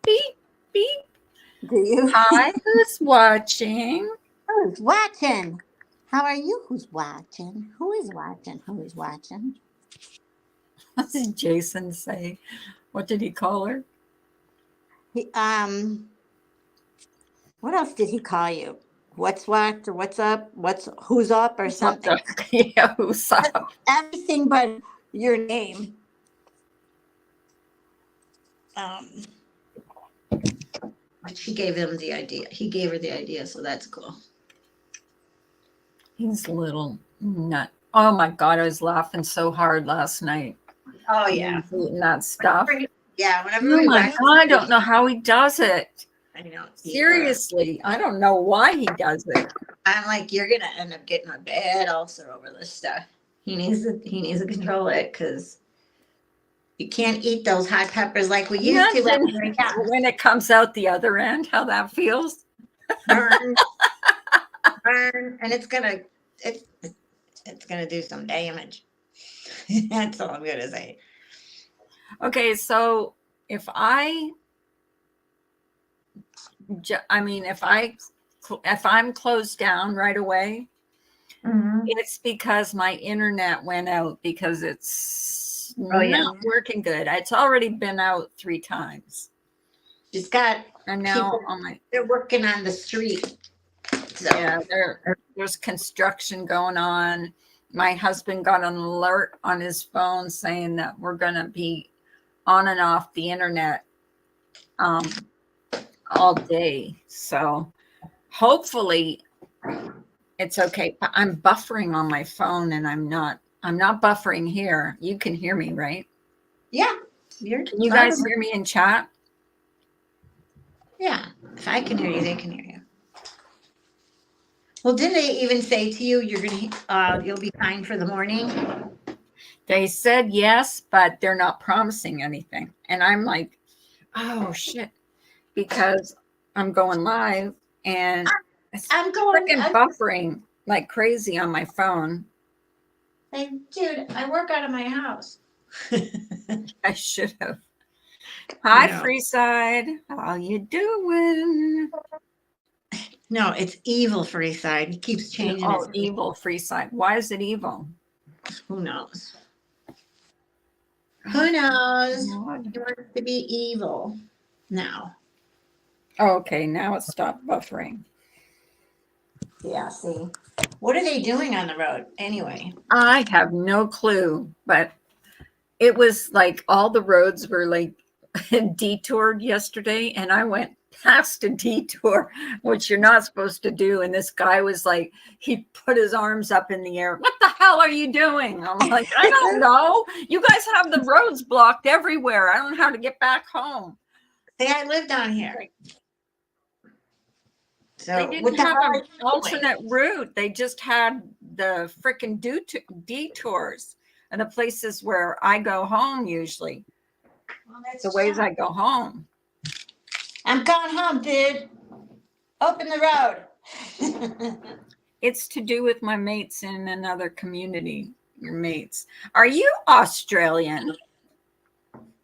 beep, beep. Do you? Hi, who's watching? Who's watching? How are you? Who's watching? Who is watching? Who is watching? What did Jason say? What did he call her? He, what else did he call you? What's what or what's up? What's who's up or What's up, something? Doc? Yeah, who's up? Everything but your name. Um, but she gave him the idea. He gave her the idea, so that's cool. He's a little nut. Oh my God, I was laughing so hard last night. Oh He yeah, was eating that stuff. yeah. Whenever Oh we my watch, God, I don't know how he does it. I know. Seriously, I don't know why he does it. I'm like, you're gonna end up getting a bad ulcer over this stuff. He needs to control it because you can't eat those hot peppers like we used to. Imagine when it comes out the other end, how that feels. Burn, burn, and it's gonna do some damage. That's all I'm gonna say. Okay, so if if I'm closed down right away, it's because my internet went out because it's not working good. It's already been out 3 times. She's got, And now they're working on the street. So. Yeah, there's construction going on. My husband got an alert on his phone saying that we're going to be on and off the internet all day. So hopefully it's okay. I'm buffering on my phone and I'm not buffering here. You can hear me, right? Yeah. Can you guys hear me in chat? Yeah. If I can hear you, they can hear you. Well, didn't they even say to you, you'll be fine for the morning? They said yes, but they're not promising anything. And I'm like, oh shit, because I'm going live and I'm buffering like crazy on my phone. Like, dude, I work out of my house. I should have. Hi, Freeside. How you doing? No, it's evil Freeside. He keeps changing it. Oh, evil Freeside. Why is it evil? Who knows? Who knows? He wants to be evil now. Oh, okay, now it stopped buffering. Yeah, see. What are they doing on the road anyway? I have no clue, but it was like all the roads were like detoured yesterday, and I went past a detour, which you're not supposed to do. And this guy was like, he put his arms up in the air. What the hell are you doing? I'm like, I don't know. You guys have the roads blocked everywhere. I don't know how to get back home. See, I live down here. So they didn't have an alternate route. They just had the freaking detours and the places where I go home usually. Well, the ways I go home. I'm going home, dude. Open the road. It's to do with my mates in another community. Your mates. Are you Australian?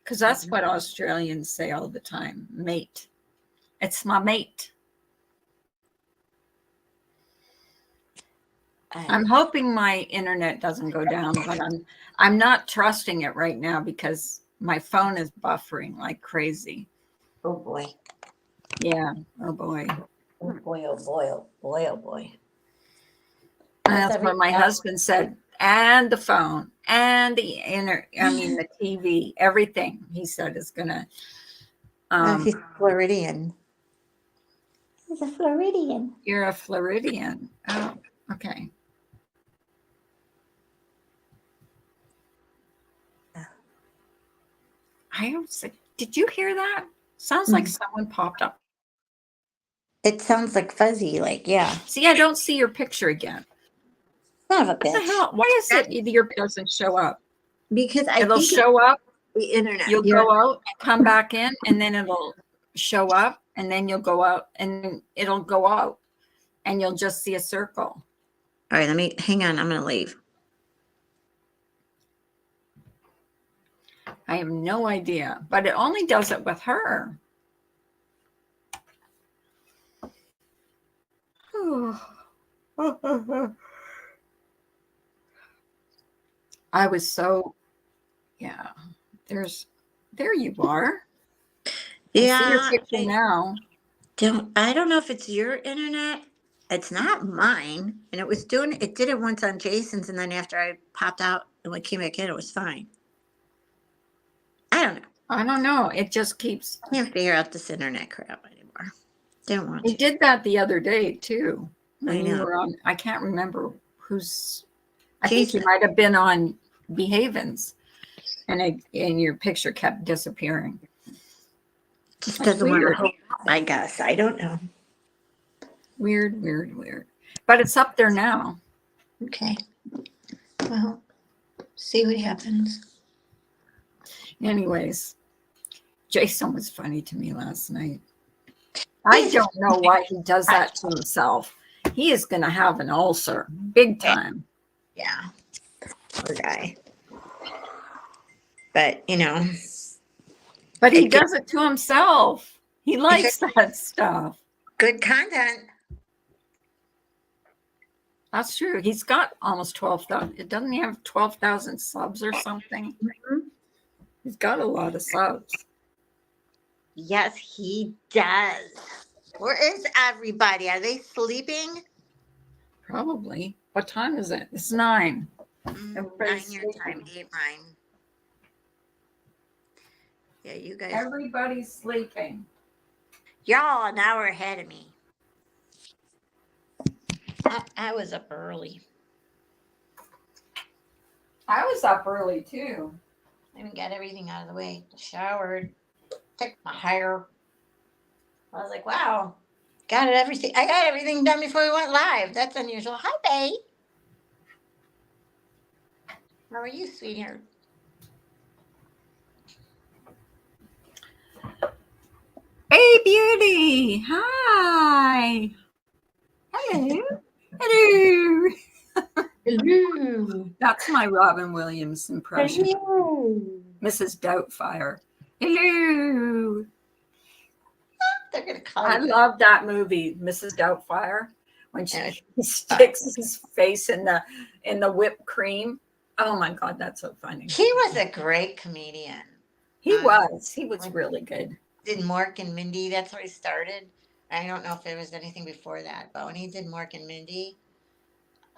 Because that's what Australians say all the time. Mate. It's my mate. I'm hoping my internet doesn't go down, but I'm not trusting it right now because my phone is buffering like crazy. Oh boy. Yeah. Oh boy. Oh boy. Oh boy. Oh boy. Oh boy. That's what my husband said. And the phone and the the TV, everything he said is gonna. He's Floridian. He's a Floridian. You're a Floridian. Oh, okay. I was like, did you hear that? Sounds like someone popped up. It sounds like fuzzy, like, yeah. See, I don't see your picture again. Son of a bitch. What the hell? Why is it your doesn't show up? Because it'll show up. The internet. You'll go out and come back in, and then it'll show up, and then you'll go out, and then it'll go out, and you'll just see a circle. All right, hang on. I'm going to leave. I have no idea, but it only does it with her. I was so, yeah. There you are. I see your Yeah, picture now. I don't know if it's your internet. It's not mine. And it did it once on Jason's, and then after I popped out and we came back in, it was fine. I don't know. I don't know. It just keeps. I can't figure out this internet crap anymore. Didn't want It to. did that the other day too. I When you know. were on, I can't remember who's. I think you Jason. might have been on Behavens, and your picture kept disappearing. Just That's doesn't want to weird. hold up, I guess. I don't know. Weird, weird, weird. But it's up there now. Okay. Well, see what happens. Anyways, Jason was funny to me last night. I don't know why he does that to himself. He is going to have an ulcer, big time. Yeah. Poor guy. But, you know. But he does it to himself. He likes that stuff. Good content. That's true. He's got almost 12,000. Doesn't he have 12,000 subs or something? Mm-hmm. He's got a lot of subs. Yes, he does. Where is everybody? Are they sleeping? Probably. What time is it? It's 9. 9 Everybody's your sleeping. time, 8 mine. Yeah, you guys. Everybody's sleeping. Y'all an hour ahead of me. I was up early. I was up early too. I even got everything out of the way. Showered, took my hair. I was like, wow, everything. I got everything done before we went live. That's unusual. Hi, babe. How are you, sweetheart? Hey, beauty. Hi. Hello. Hello. Hello. That's my Robin Williams impression. Hello. Mrs. Doubtfire. Hello. They're gonna call I you. love that movie, Mrs. Doubtfire, when she sticks his face in the whipped cream. Oh my God, that's so funny. He was a great comedian. He was really good. Did Mork and Mindy? That's where he started. I don't know if there was anything before that, but when he did Mork and Mindy,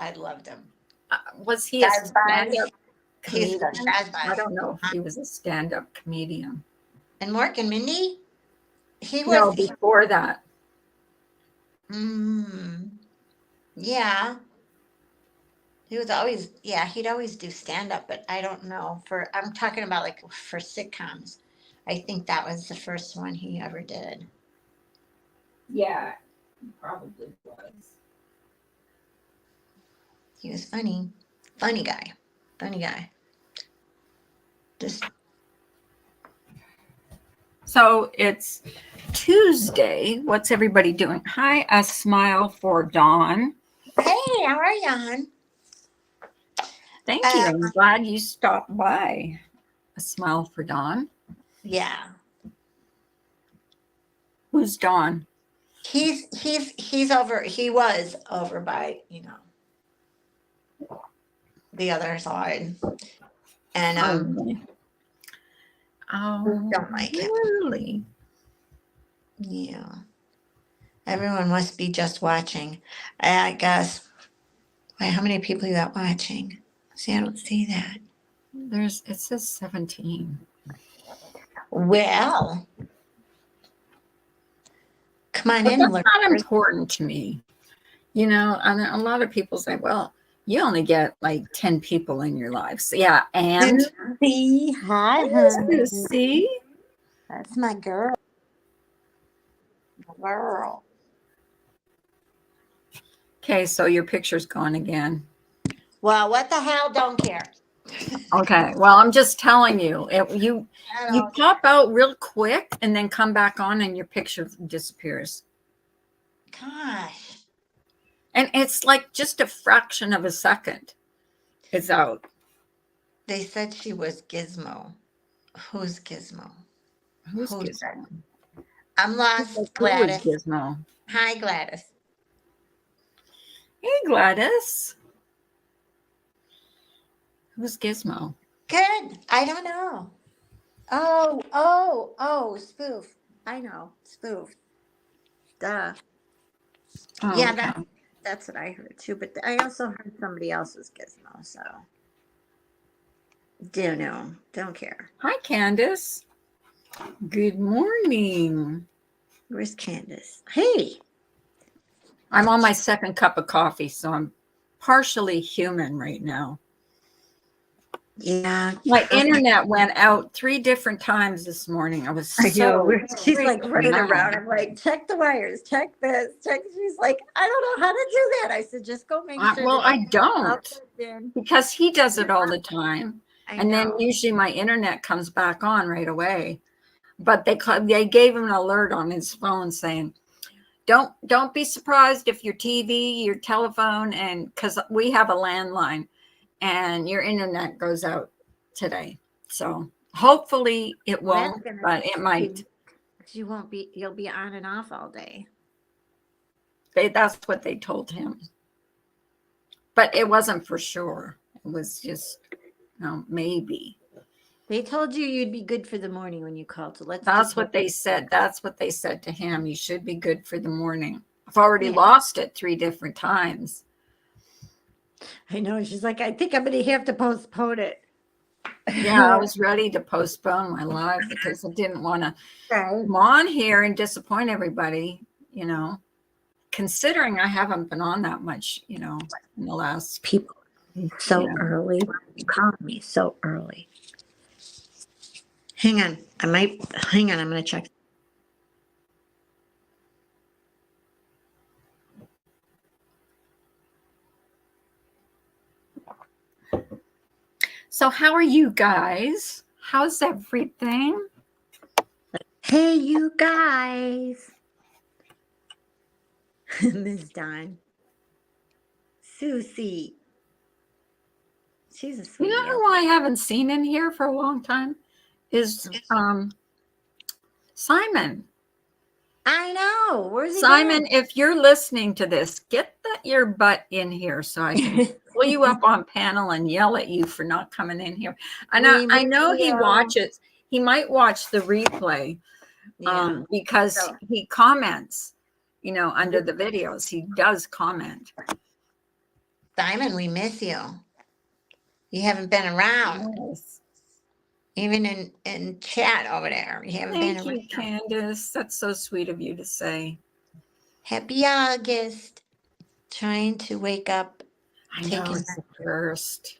I loved him. Was he a Daz stand-up He's comedian? the Daz I don't know if he was a stand-up comedian. And Mork and Mindy? He No, was. before that. Yeah. He was always, he'd always do stand up, but I don't know. I'm talking about like for sitcoms. I think that was the first one he ever did. Yeah, he probably was. He was funny. Funny guy. Funny guy. Just. So it's Tuesday. What's everybody doing? Hi, a smile for Dawn. Hey, how are you, hon? Thank you. I'm glad you stopped by. A smile for Dawn. Yeah. Who's Dawn? He's over. He was over by the other side, and don't like him. Really? Yeah. Everyone must be just watching. I guess. Wait, how many people you got watching? See, I don't see that. It says 17. Well, come on But in. that's Look. not important to me. And a lot of people say, well, you only get like 10 people in your life. So, yeah, and See, hi, see? That's my girl. Okay, so your picture's gone again. Well, what the hell? Don't care. Okay, well, I'm just telling you, you pop out real quick and then come back on and your picture disappears. Gosh. And it's like just a fraction of a second. It's out. They said she was Gizmo. Who's Gizmo? Who's Gizmo? I'm lost, Who is Gladys. Gizmo? Hi, Gladys. Hey, Gladys. Who's Gizmo? Good. I don't know. Oh, spoof. I know. Spoof. Duh. Oh, Yeah, okay. that's what I heard too. But I also heard somebody else's gizmo, so don't know. Don't care. Hi, Candace. Good morning. Where's Candace? Hey. I'm on my second cup of coffee, so I'm partially human right now. Yeah. My internet went out 3 different times this morning. I was I know. so She's like freaking running mad. around. I'm like, check the wires, check this, check. She's like, I don't know how to do that. I said, just go make sure. Well, that I you're don't, plugged in. because he does it all the time. I And then know. usually my internet comes back on right away. But they gave him an alert on his phone saying, don't be surprised if your TV, your telephone, and because we have a landline, and your internet goes out today. So hopefully it Well, that's won't, gonna but it might. you won't be. You'll be on and off all day. That's what they told him. But it wasn't for sure. It was just, maybe. They told you you'd be good for the morning when you called. So let's. That's just what hope- they said. That's what they said to him. You should be good for the morning. I've already Yeah. lost it 3 different times. I know. She's like, I think I'm gonna have to postpone it. Yeah, I was ready to postpone my live because I didn't want to Right. come on here and disappoint everybody, considering I haven't been on that much, in the last. People so Yeah. early. You called me so early. Hang on. Hang on. I'm gonna check. So how are you guys? How's everything? Hey, you guys. Miss Dawn. Susie. She's a You sweetie. know who I haven't seen in here for a long time is Simon. I know. Where's he Simon, if you're listening to this, get your butt in here so I can pull you up on panel and yell at you for not coming in here. And I know he watches. He might watch the replay because he comments, under the videos. He does comment. Simon, we miss you. You haven't been around. Yes. Even in chat over there. You haven't been Thank around. you, Candace. That's so sweet of you to say. Happy August. Trying to wake up. I know it's the 1st.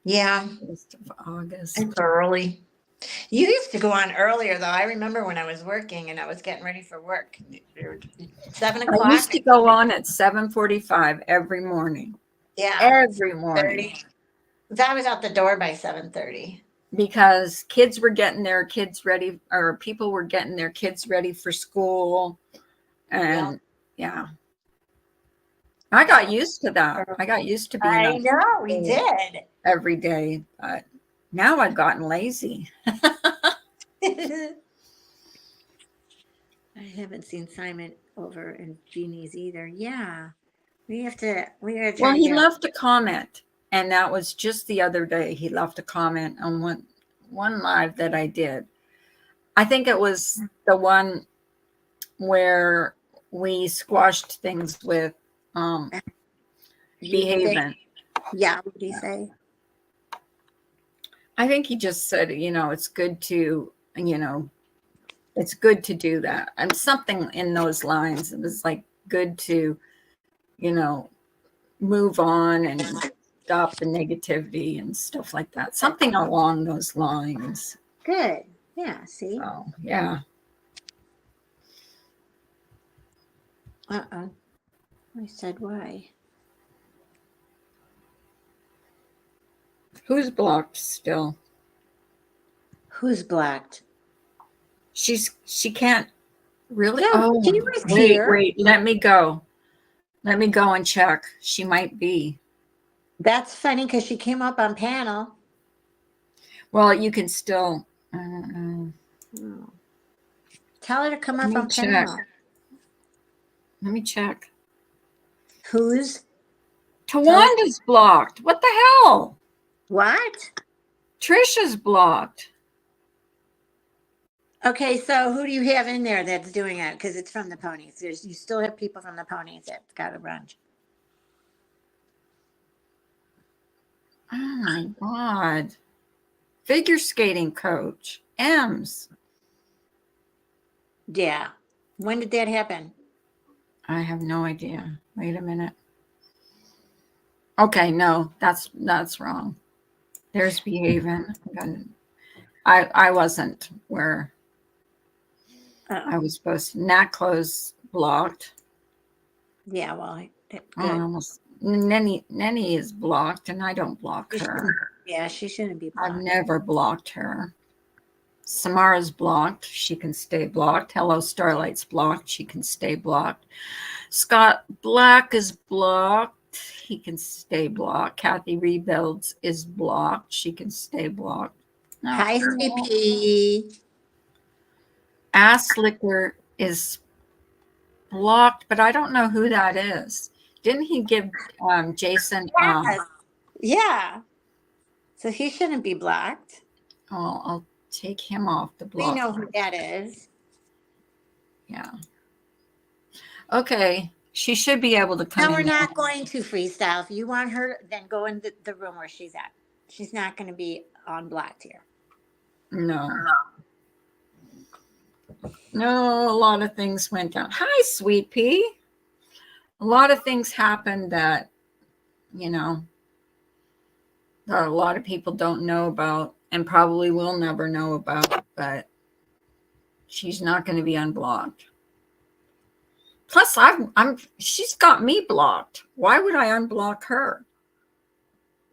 Yeah. 1st of August. It's early. You used to go on earlier, though. I remember when I was working and I was getting ready for work. 7 o'clock. I used to go on at 7:45 every morning. Yeah. Every morning. I was out the door by 7:30. Because kids were getting their kids ready, or people were getting their kids ready for school. And yeah. I got used to that. I got used to being I up know, we did. every day, but now I've gotten lazy. I haven't seen Simon over in Jeannie's either. Yeah. We gotta try Well, to he get- left a comment, and that was just the other day. He left a comment on one live that I did. I think it was the one where we squashed things with behaving. Yeah, what did he say? I think he just said, it's good to, it's good to do that. And something in those lines. It was like good to, move on and stop the negativity and stuff like that. Something along those lines. Good. Yeah, see? So, yeah. Uh-oh. I said why? Who's blocked still? Who's blocked? She can't really. Yeah, Oh, she was wait, here. wait. Let me go. Let me go and check. She might be. That's funny because she came up on panel. Well, you can still. Oh. Tell her to come Let up me on check. panel. Let me check. Who's Tawanda's blocked. What the hell? What? Trisha's blocked. Okay, so who do you have in there that's doing it? Because it's from the ponies. You still have people from the ponies that got to run. Oh my God. Figure skating coach, Ems. Yeah. When did that happen? I have no idea. Wait a minute. Okay, no, that's wrong. There's Behaven. I wasn't where I was supposed to. Nat close blocked. Yeah, well, good. Almost Nenny is blocked, and I don't block her. Yeah, she shouldn't be blocked. I've never blocked her. Samara's blocked. She can stay blocked. Hello, Starlight's blocked. She can stay blocked. Scott Black is blocked. He can stay blocked. Kathy Rebuilds is blocked. She can stay blocked. No, Hi, CP. Ass Liquor is blocked, but I don't know who that is. Didn't he give Jason? Yes. Yeah. So he shouldn't be blocked. Oh, I'll take him off the block. We know who that is. Yeah. Okay. She should be able to come No, we're in. not going to freestyle. If you want her, then go in the room where she's at. She's not going to be unblocked here. No. No, a lot of things went down. Hi, Sweet Pea. A lot of things happened that, that a lot of people don't know about and probably will never know about, but she's not going to be unblocked. Plus, she's got me blocked. Why would I unblock her?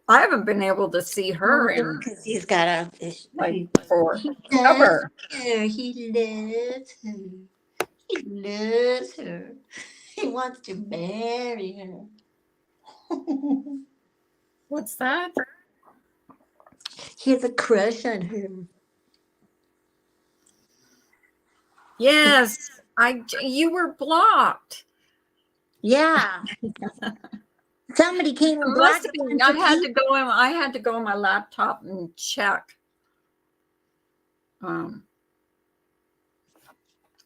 I haven't been able to see her because he's got for cover. He loves her. He loves her. He wants to marry her. What's that? He has a crush on her. Yes, you were blocked. Yeah. Somebody came and blocked me. I had to go on my laptop and check.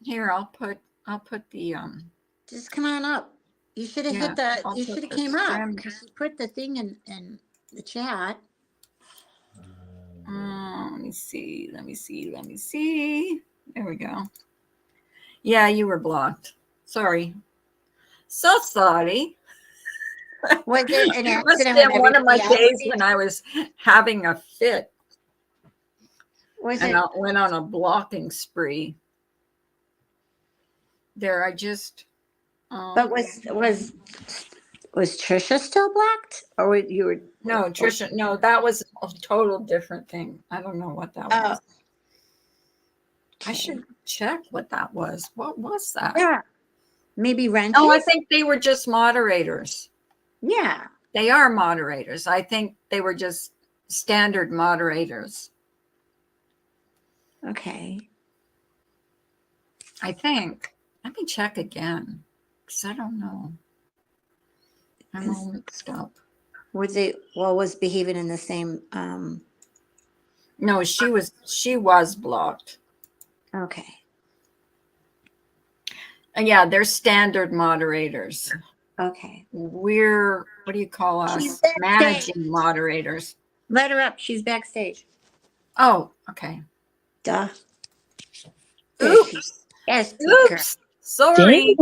Here, I'll put the Just come on up. You should have you should have came up because you put the thing in the chat. Let me see. There we go. Yeah, you were blocked. Sorry. So sorry. Was it an It must have accident? been one of my days when I was having a fit. I went on a blocking spree. There, I just. But was Trisha still blocked, or you were? No, Trisha. No, that was a total different thing. I don't know what that was. I should check what that was. What was that? Yeah, maybe Wrenches. Oh, I think they were just moderators. Yeah, they are moderators. I think they were just standard moderators. Okay. I think. Let me check again, because I don't know. I'm all mixed up. Was Behaving in the same? No, she was blocked. Okay. Yeah, they're standard moderators. Okay. We're, what do you call us? Managing moderators. Let her up. She's backstage. Oh, okay. Duh. Oops. Yes. Oops. Sorry. You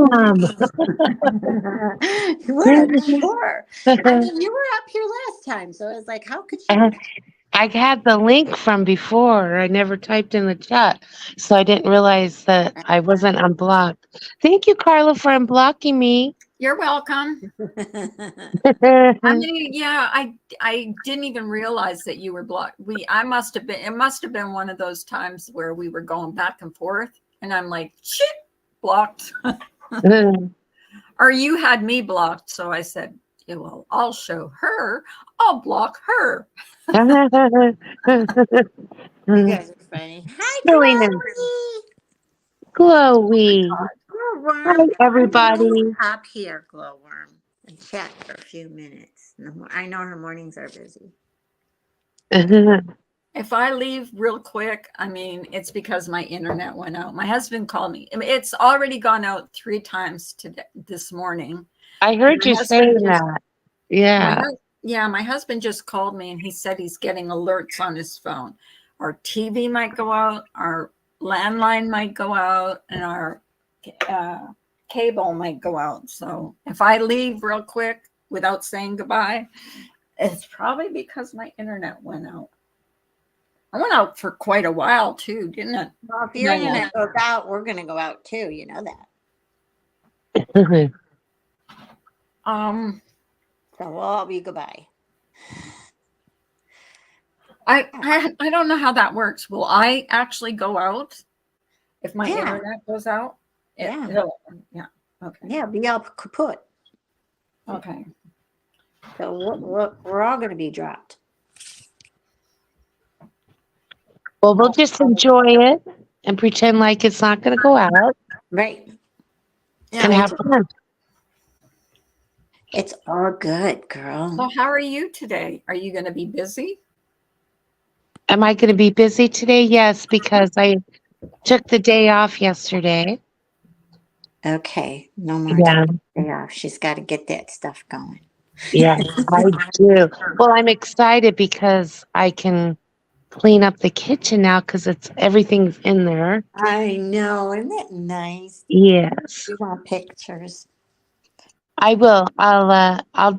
were sure. I mean, you were up here last time, so I was like, how could you? I had the link from before. I never typed in the chat, so I didn't realize that I wasn't unblocked. Thank you, Carla, for unblocking me. You're welcome. I didn't even realize that you were blocked. It must have been one of those times where we were going back and forth, and I'm like, shit, blocked. Or you had me blocked, so I said, yeah, well, I'll show her. I'll block her. You guys are funny. Hi, Chloe. Glowworm. Hi, everybody. Up here, Glowworm. and chat for a few minutes. I know her mornings are busy. If I leave real quick, I mean, it's because my internet went out. My husband called me. I mean, it's already gone out 3 times today, this morning. I heard My you husband saying just- that. Yeah. My husband just called me and he said he's getting alerts on his phone. Our TV might go out, our landline might go out, and our cable might go out. So if I leave real quick without saying goodbye, it's probably because my internet went out. I went out for quite a while too, didn't it? Well, if your Yeah. internet goes out, we're going to go out too. You know that. So we'll all be goodbye. I don't know how that works. Will I actually go out if my Yeah. internet goes out? Yeah. Yeah. Okay. Yeah, be all kaput. Okay. So we're all going to be dropped. Well, we'll just enjoy it and pretend like it's not going to go out Right. and have fun. It's all good, girl. So how are you today? Are you going to be busy? Am I going to be busy today? Yes, because I took the day off yesterday. Okay. No more Yeah. day off. She's got to get that stuff going. Yeah, I do. Well, I'm excited because I can clean up the kitchen now because everything's in there. I know. Isn't that nice? Yes, You want pictures? I will. I'll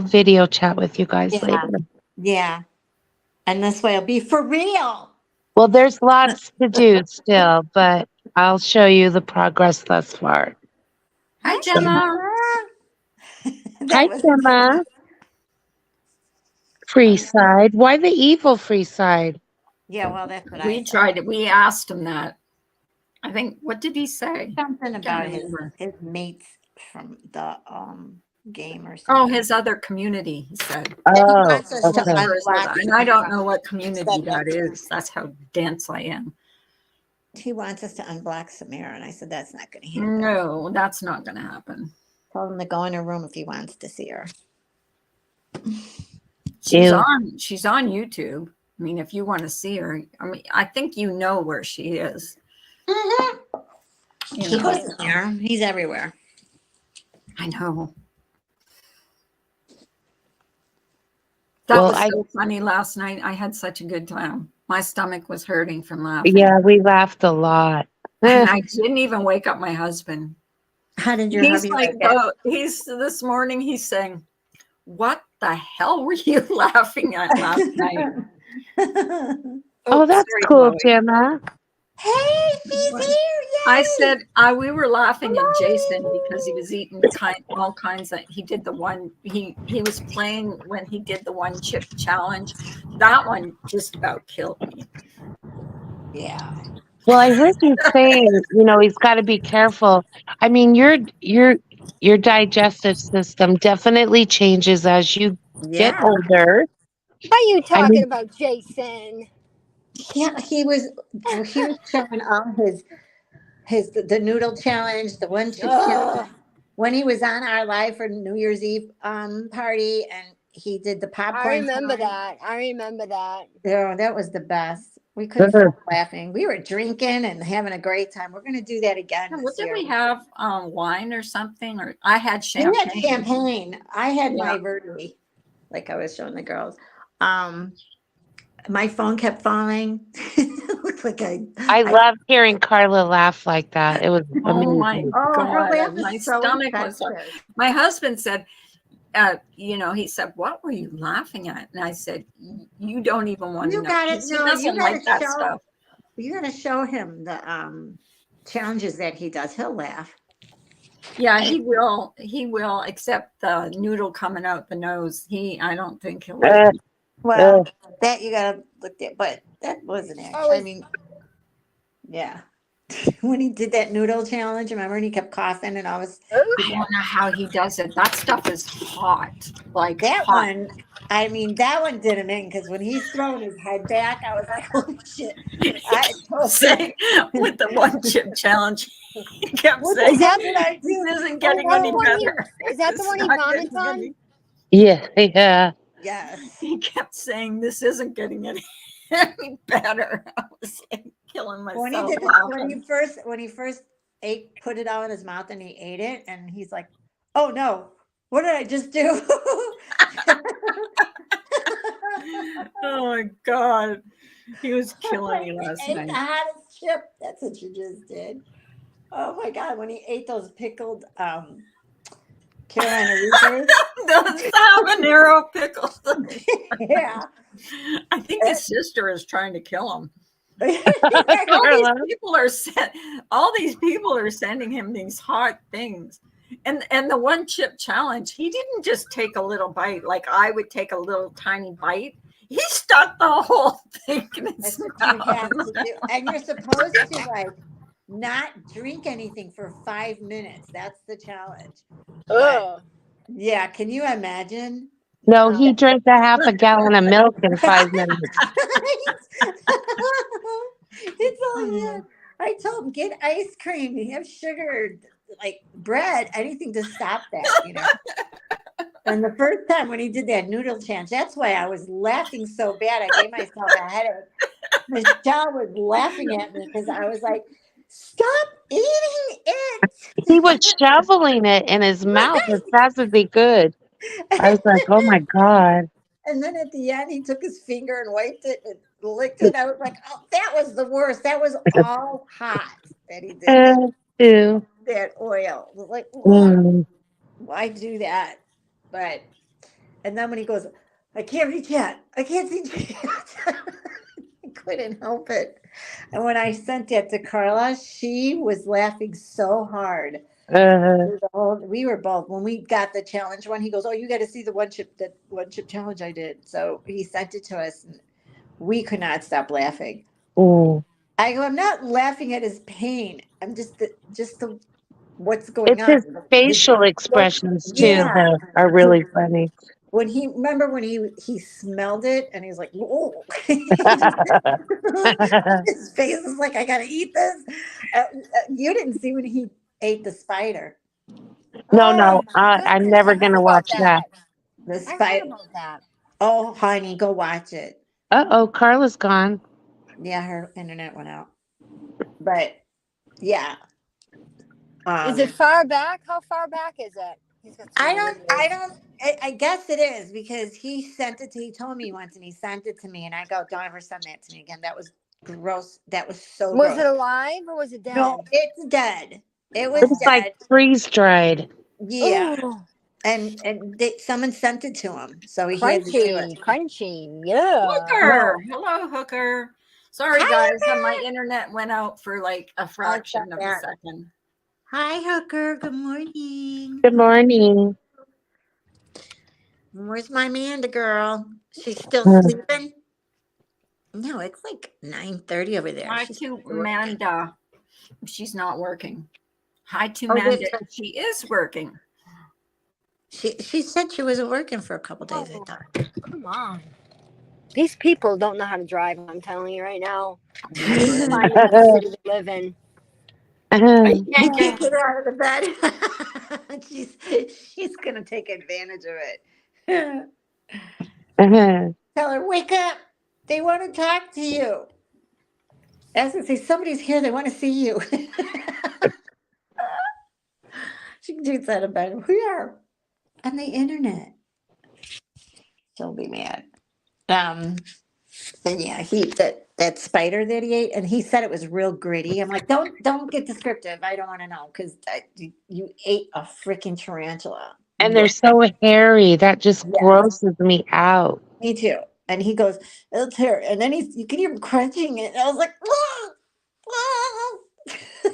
video chat with you guys Yeah. later. Yeah. And this way it'll be for real. Well, there's lots to do still, but I'll show you the progress thus far. Hi, Gemma. Hi, Gemma. Free side. Why the evil free side? Yeah, well, that's what I We said. tried it. We asked him that. I think, what did he say? Something about his remember. mates from the game or Oh, something. his other community, he said. And he Oh, wants us to okay. unblock And I don't know what community Said that that too. is. That's how dense I am. He wants us to unblock Samira, and I said that's not going to happen. No, that's not going to happen. Told him to go in her room if he wants to see her. She's Ew. she's on YouTube. I mean, if you want to see her, I mean, I think you know where she is. You He know, wasn't there. He's everywhere. I know. That Well, was so funny last night. I had such a good time. My stomach was hurting from laughing. Yeah, we laughed a lot. And I didn't even wake up my husband. How did your He's hubby like, he's this morning, he's saying, "What the hell were you laughing at last night?" Oh, Oops, that's sorry, cool, Chloe. Gemma. Hey, she's What? here. I Yay. said we were laughing at Jason because he was eating all kinds of. He did the one he was playing when he did the one chip challenge. That one just about killed me. Yeah. Well, I heard you saying, he's got to be careful. I mean, your digestive system definitely changes as you get Yeah. older. Why are you talking mean- about Jason? Yeah, he was showing all the noodle challenge, the one chip challenge. When he was on our live for New Year's Eve party, and he did the popcorn. I remember challenge. that. I remember that. Oh, that was the best. We couldn't stop laughing. We were drinking and having a great time. We're going to do that again. What this did year. we have? Wine or something? Or I had You champagne. had champagne. I had my Yeah. Verdi, like I was showing the girls. My phone kept falling. It looked like I love hearing Carla laugh like that. It was Oh my amazing. Oh, her God! laugh My is so stomach was. infectious. My husband said, he said, "What were you laughing at?" And I said, "You don't even want to You know." got it. Because No, he doesn't you got like to that show. stuff. You got to show him the challenges that he does. He'll laugh. Yeah, he will. He will. Except the noodle coming out the nose. I don't think he'll. Uh, Like it. Well, that you got to look at, but that wasn't it. Oh, I mean, yeah. When he did that noodle challenge, remember, and he kept coughing and I was I don't know how he does it. That stuff is hot. Like that hot. one. I mean, that one did him in because when he's throwing his head back, I was like, holy shit. I told Saying with the one chip challenge, he kept what saying, the hell did I this do? isn't getting Oh, any no. better. Is that the It's one he not vomits getting on? any-" Yeah, yeah. Yes. He kept saying, this isn't getting any better. I was like killing When he myself did it, laughing. when he first put it all in his mouth and he ate it, and he's like, "Oh no, what did I just do?" Oh my God. He was killing me Like, last ate the night. hottest chip. That's what you just did. Oh my God, when he ate those pickled Carolina Reapers. Those habanero pickles. Yeah. I think his sister is trying to kill him. Carla. All these people are sending him these hot things. And the one chip challenge, he didn't just take a little bite like I would take a little tiny bite. He stuck the whole thing in his That's what you mouth. have to do. And you're supposed to like not drink anything for 5 minutes. That's the challenge. But Ugh. yeah, can you imagine? No, he drank a half a gallon of milk in 5 minutes. It's all that. I told him get ice cream. You have sugar, like bread, anything to stop that. And the first time when he did that noodle challenge, that's why I was laughing so bad. I gave myself a headache. Michelle was laughing at me because I was like, "Stop eating it!" He was shoveling it in his mouth as fast as he could. I was like, oh my God. And then at the end, he took his finger and wiped it and licked it. I was like, "Oh, that was the worst. That was all hot that he did Ew. that oil." It was like, Mm. why do that? But and then when he goes, "I can't reach yet. I can't see yet." I couldn't help it. And when I sent that to Carla, she was laughing so hard. We were both when we got the challenge one. He goes, "Oh, you got to see the one chip challenge I did." So he sent it to us, and we could not stop laughing. Ooh. I go, "I'm not laughing at his pain. I'm just the what's going It's on." his facial expressions too Yeah. that are really funny. When he smelled it and he's like, "Whoa." His face is like, "I gotta eat this." You didn't see when he ate the spider. No, I'm Goodness, never I heard gonna about watch that. The I heard spider. about that. Oh, honey, go watch it. Uh-oh, Carla's gone. Yeah, her internet went out. But yeah. Is it far back? How far back is it? He's got some I guess it is because he told me once and he sent it to me and I go, "Don't ever send that to me again. That was gross. That was so Was gross." it alive or was it dead? No, it's dead. It was It's dead. like freeze dried. Yeah. Ooh, And someone sent it to him. So he had to do it. crunchy. Yeah. Hooker. Hello, Hooker. Sorry, Hi, guys. Hooker. My internet went out for like a fraction of a that. second. Hi, Hooker. Good morning. Good morning. Where's my Amanda girl? She's still sleeping? No, it's like 9:30 over there. Hi She's to still working. Amanda. She's not working. Hi to Oh, Amanda. that's- She is working. She said she wasn't working for a couple days, I thought. Come on. These people don't know how to drive. I'm telling you right now. You Finding the city we live in. I can't can't get get her out of the bed. she's gonna take advantage of it. Tell her, wake up. They want to talk to you. As I say, somebody's here. They want to see you. She can do that about we are on the internet. She'll be mad. And yeah, that spider that he ate, and he said it was real gritty. I'm like, don't get descriptive. I don't want to know because you ate a freaking tarantula. And they're so hairy. That just Yeah. grosses me out. Me too. And he goes, "It's here," and then you can hear him crunching it. And I was like, "Ah! Ah!"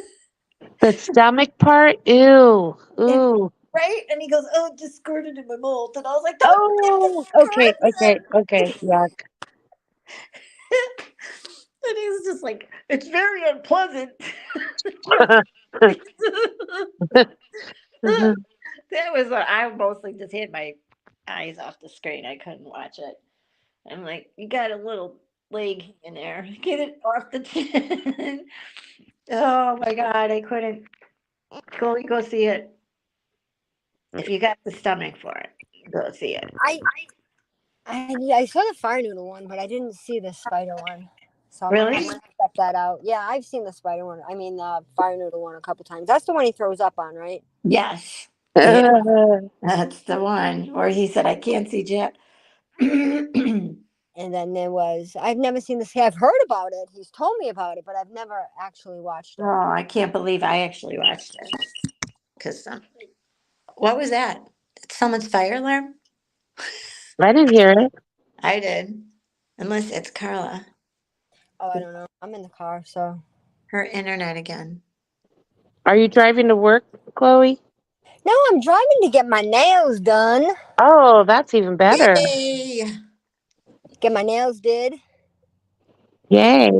The stomach part, ew. Ooh. Right? And he goes, "Oh, it just squirted in my mouth," and I was like, Oh, okay. Yuck. And he was just like, "It's very unpleasant." Mhm. That was what I mostly just had my eyes off the screen. I couldn't watch it. I'm like, you got a little leg in there. Get it off the chin. Oh my God, I couldn't. Go see it. If you got the stomach for it, go see it. I saw the fire noodle one, but I didn't see the spider one. So I'm Really? gonna check that out. Yeah, I've seen the spider one. I mean, the fire noodle one a couple times. That's the one he throws up on, right? Yes. Yeah, that's the one. Or he said, I can't see Jet. And then there was, I've never seen this. I've heard about it. He's told me about it, but I've never actually watched it. Oh, I can't believe I actually watched it. Because what was that? Someone's fire alarm? I didn't hear it. I did. Unless it's Carla. Oh, I don't know. I'm in the car, so. Her internet again. Are you driving to work, Chloe? No, I'm driving to get my nails done. Oh, that's even better. Yay! Get my nails did. Yay.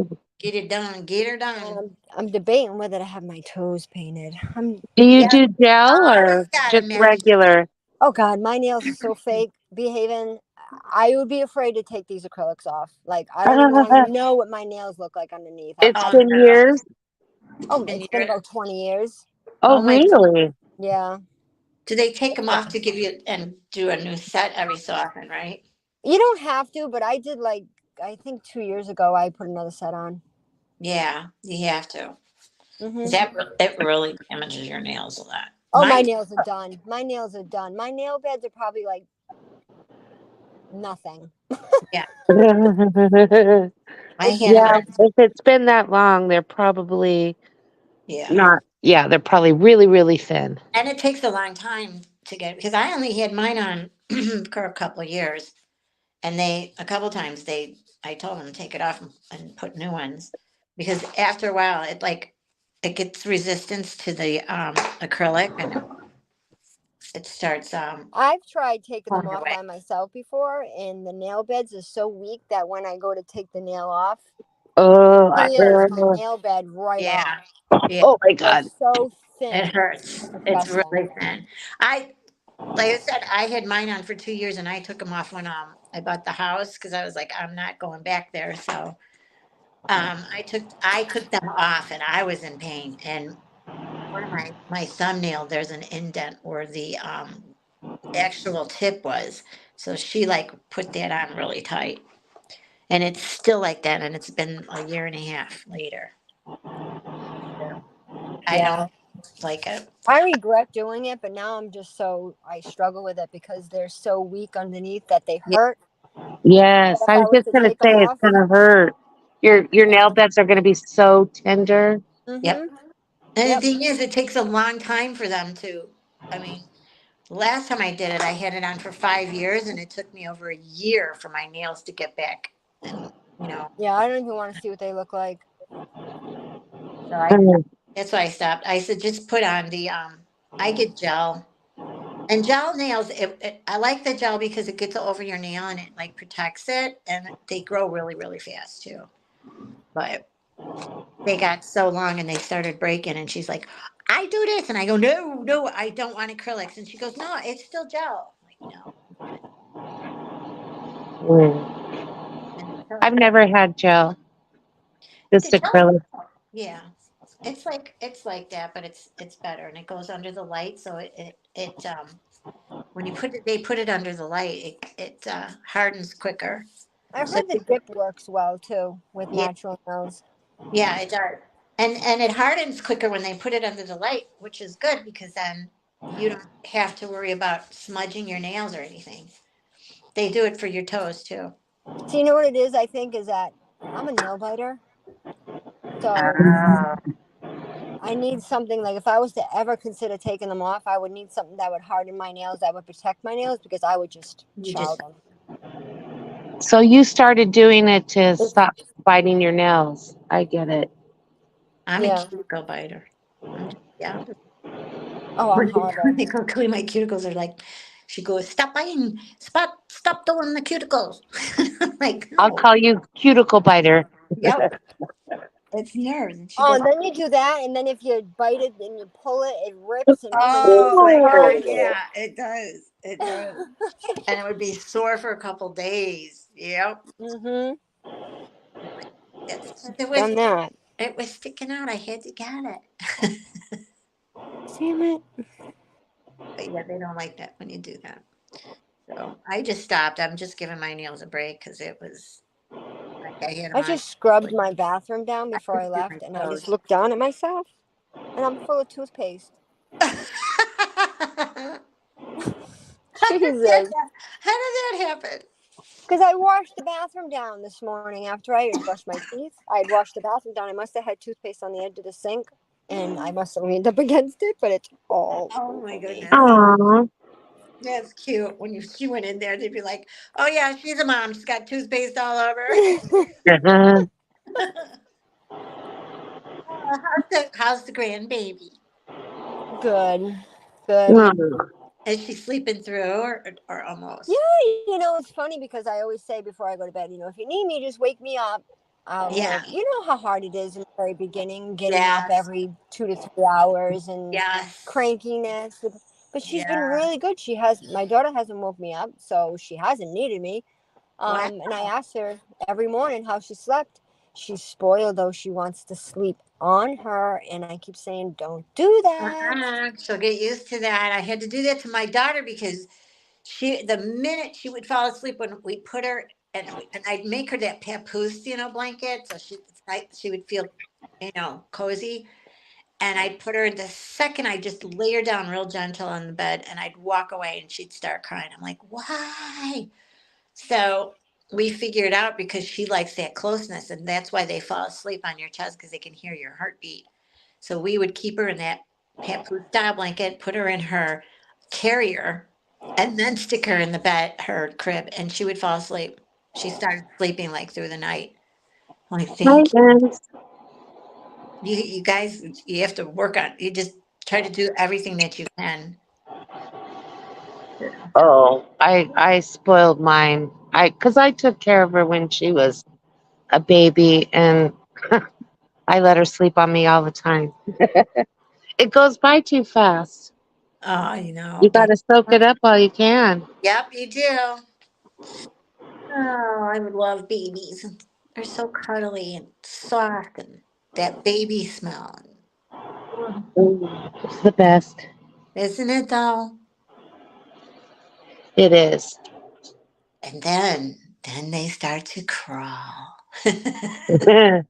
Get it done. Get her And done. I'm debating whether to have my toes painted. Do you Yeah. do gel or Got just it, Mary. regular? Oh God, my nails are so fake. Behaving. I would be afraid to take these acrylics off. Like I don't even want to know what my nails look like underneath. It's Oh, been no. years. Oh, And it's been you're- about 20 years. Oh, Oh my really? Yeah. Do they take them off to give you and do a new set every so often, right? You don't have to, but I did like I think 2 years ago I put another set on. Yeah, you have to. Hmm. It really damages your nails a lot. Oh, my Mine- nails are done. My nails are done. My nail beds are probably like nothing. My Yeah, hand, if it's been that long, they're probably yeah. not. Yeah, they're probably really, really thin. And it takes a long time to get because I only had mine on for a couple of years, and a couple times I told them to take it off and put new ones because after a while it gets resistance to the acrylic and it starts I've tried taking them pulling off away. by myself before, and the nail beds are so weak that when I go to take the nail off, Oh, it tears my nail bed right Yeah, off. yeah, oh my They're God. so thin. it hurts. It's Disgusting. really thin. Like I said, I had mine on for 2 years and I took them off when I bought the house because I was like, I'm not going back there. So I took them off and I was in pain. And one of my thumbnail, there's an indent where the actual tip was. So she like put that on really tight. And it's still like that, and it's been a year and a half later. I Yeah. don't like it. I regret doing it, but now I struggle with it because they're so weak underneath that they hurt. Yes, If I I was was just to gonna take them say it's off. gonna hurt. Your nail beds are gonna be so tender. Mm-hmm. Yep. And Yep. the thing is, it takes a long time for them to. I mean, last time I did it, I had it on for 5 years, and it took me over a year for my nails to get back. And Yeah, I don't even want to see what they look like. so that's why I stopped. I said just put on the I get gel. And gel nails, I like the gel because it gets over your nail and it like protects it, and they grow really, really fast too. But they got so long and they started breaking, and she's like, "I do this," and I go, "No, I don't want acrylics," and she goes, "No, it's still gel." I'm like, no. And so I've never had gel, just the gel, acrylic. yeah, it's like that, but it's better, and it goes under the light, so it when they put it under the light, it hardens quicker. I've So heard the dip works well too with yeah, natural nails. yeah, it does. And it hardens quicker when they put it under the light, which is good because then you don't have to worry about smudging your nails or anything. They do it for your toes too. So you know what it is? I think is that I'm a nail biter, so I need something like if I was to ever consider taking them off, I would need something that would harden my nails, that would protect my nails because I would just You chow just- them. So you started doing it to stop biting your nails. I get it. I'm Yeah. a cuticle biter. Yeah. Oh, I'm When horrible. they go clean my cuticles, are like, she goes, "Stop biting, stop doing the cuticles." I'm like, I'll no. call you cuticle biter. Yep. It's nerves. And she Oh, goes, and then you do that, and then if you bite it and you pull it, it rips. And oh oh my my God, God. yeah, it does. It does. And it would be sore for a couple days. Yep. Mm-hmm. It Done that. was sticking out. I had to get it. Damn it. But yeah, they don't like that when you do that. So I just stopped. I'm just giving my nails a break because it was like I had them I on. just scrubbed my bathroom down before I couldn't do my left, and I just toes. looked down at myself, and I'm full of toothpaste. Jesus. How did that happen? Because I washed the bathroom down this morning after I had brushed my teeth. I had washed the bathroom down. I must have had toothpaste on the edge of the sink, and I must have leaned up against it, but it's all Oh my over me. goodness. Aw. That's cute. When she went in there, they'd be like, "Oh yeah, she's a mom. She's got toothpaste all over." How's the grandbaby? Good. Good. Mm. Is she sleeping through or almost? Yeah, it's funny because I always say before I go to bed, if you need me, just wake me up. I'll Yeah. help. You know how hard it is in the very beginning, getting up Yes. every 2 to 3 hours and Yes. crankiness. But she's been Yeah. really good. My daughter hasn't woke me up, so she hasn't needed me. Wow. And I ask her every morning how she slept. She's spoiled, though. She wants to sleep on her, and I keep saying, don't do that. She'll get used to that. I had to do that to my daughter because the minute she would fall asleep when we put her and I'd make her that papoose, blanket, so she would feel, cozy. And I'd put her the second I just lay her down real gentle on the bed, and I'd walk away, and she'd start crying. I'm like, why? So we figured out because she likes that closeness, and that's why they fall asleep on your chest because they can hear your heartbeat. So we would keep her in that papoose style blanket, put her in her carrier, and then stick her in her crib, and she would fall asleep. She started sleeping like through the night. I'm like, Hi, thank you. Vince. You guys, you have to work on. You just try to do everything that you can. Oh, I spoiled mine. Because I took care of her when she was a baby, and I let her sleep on me all the time. It goes by too fast. Oh, You got to soak it up while you can. Yep, you do. Oh, I would love babies. They're so cuddly and soft, and that baby smell, Mm, it's the best. isn't it though? It is. And then they start to crawl. And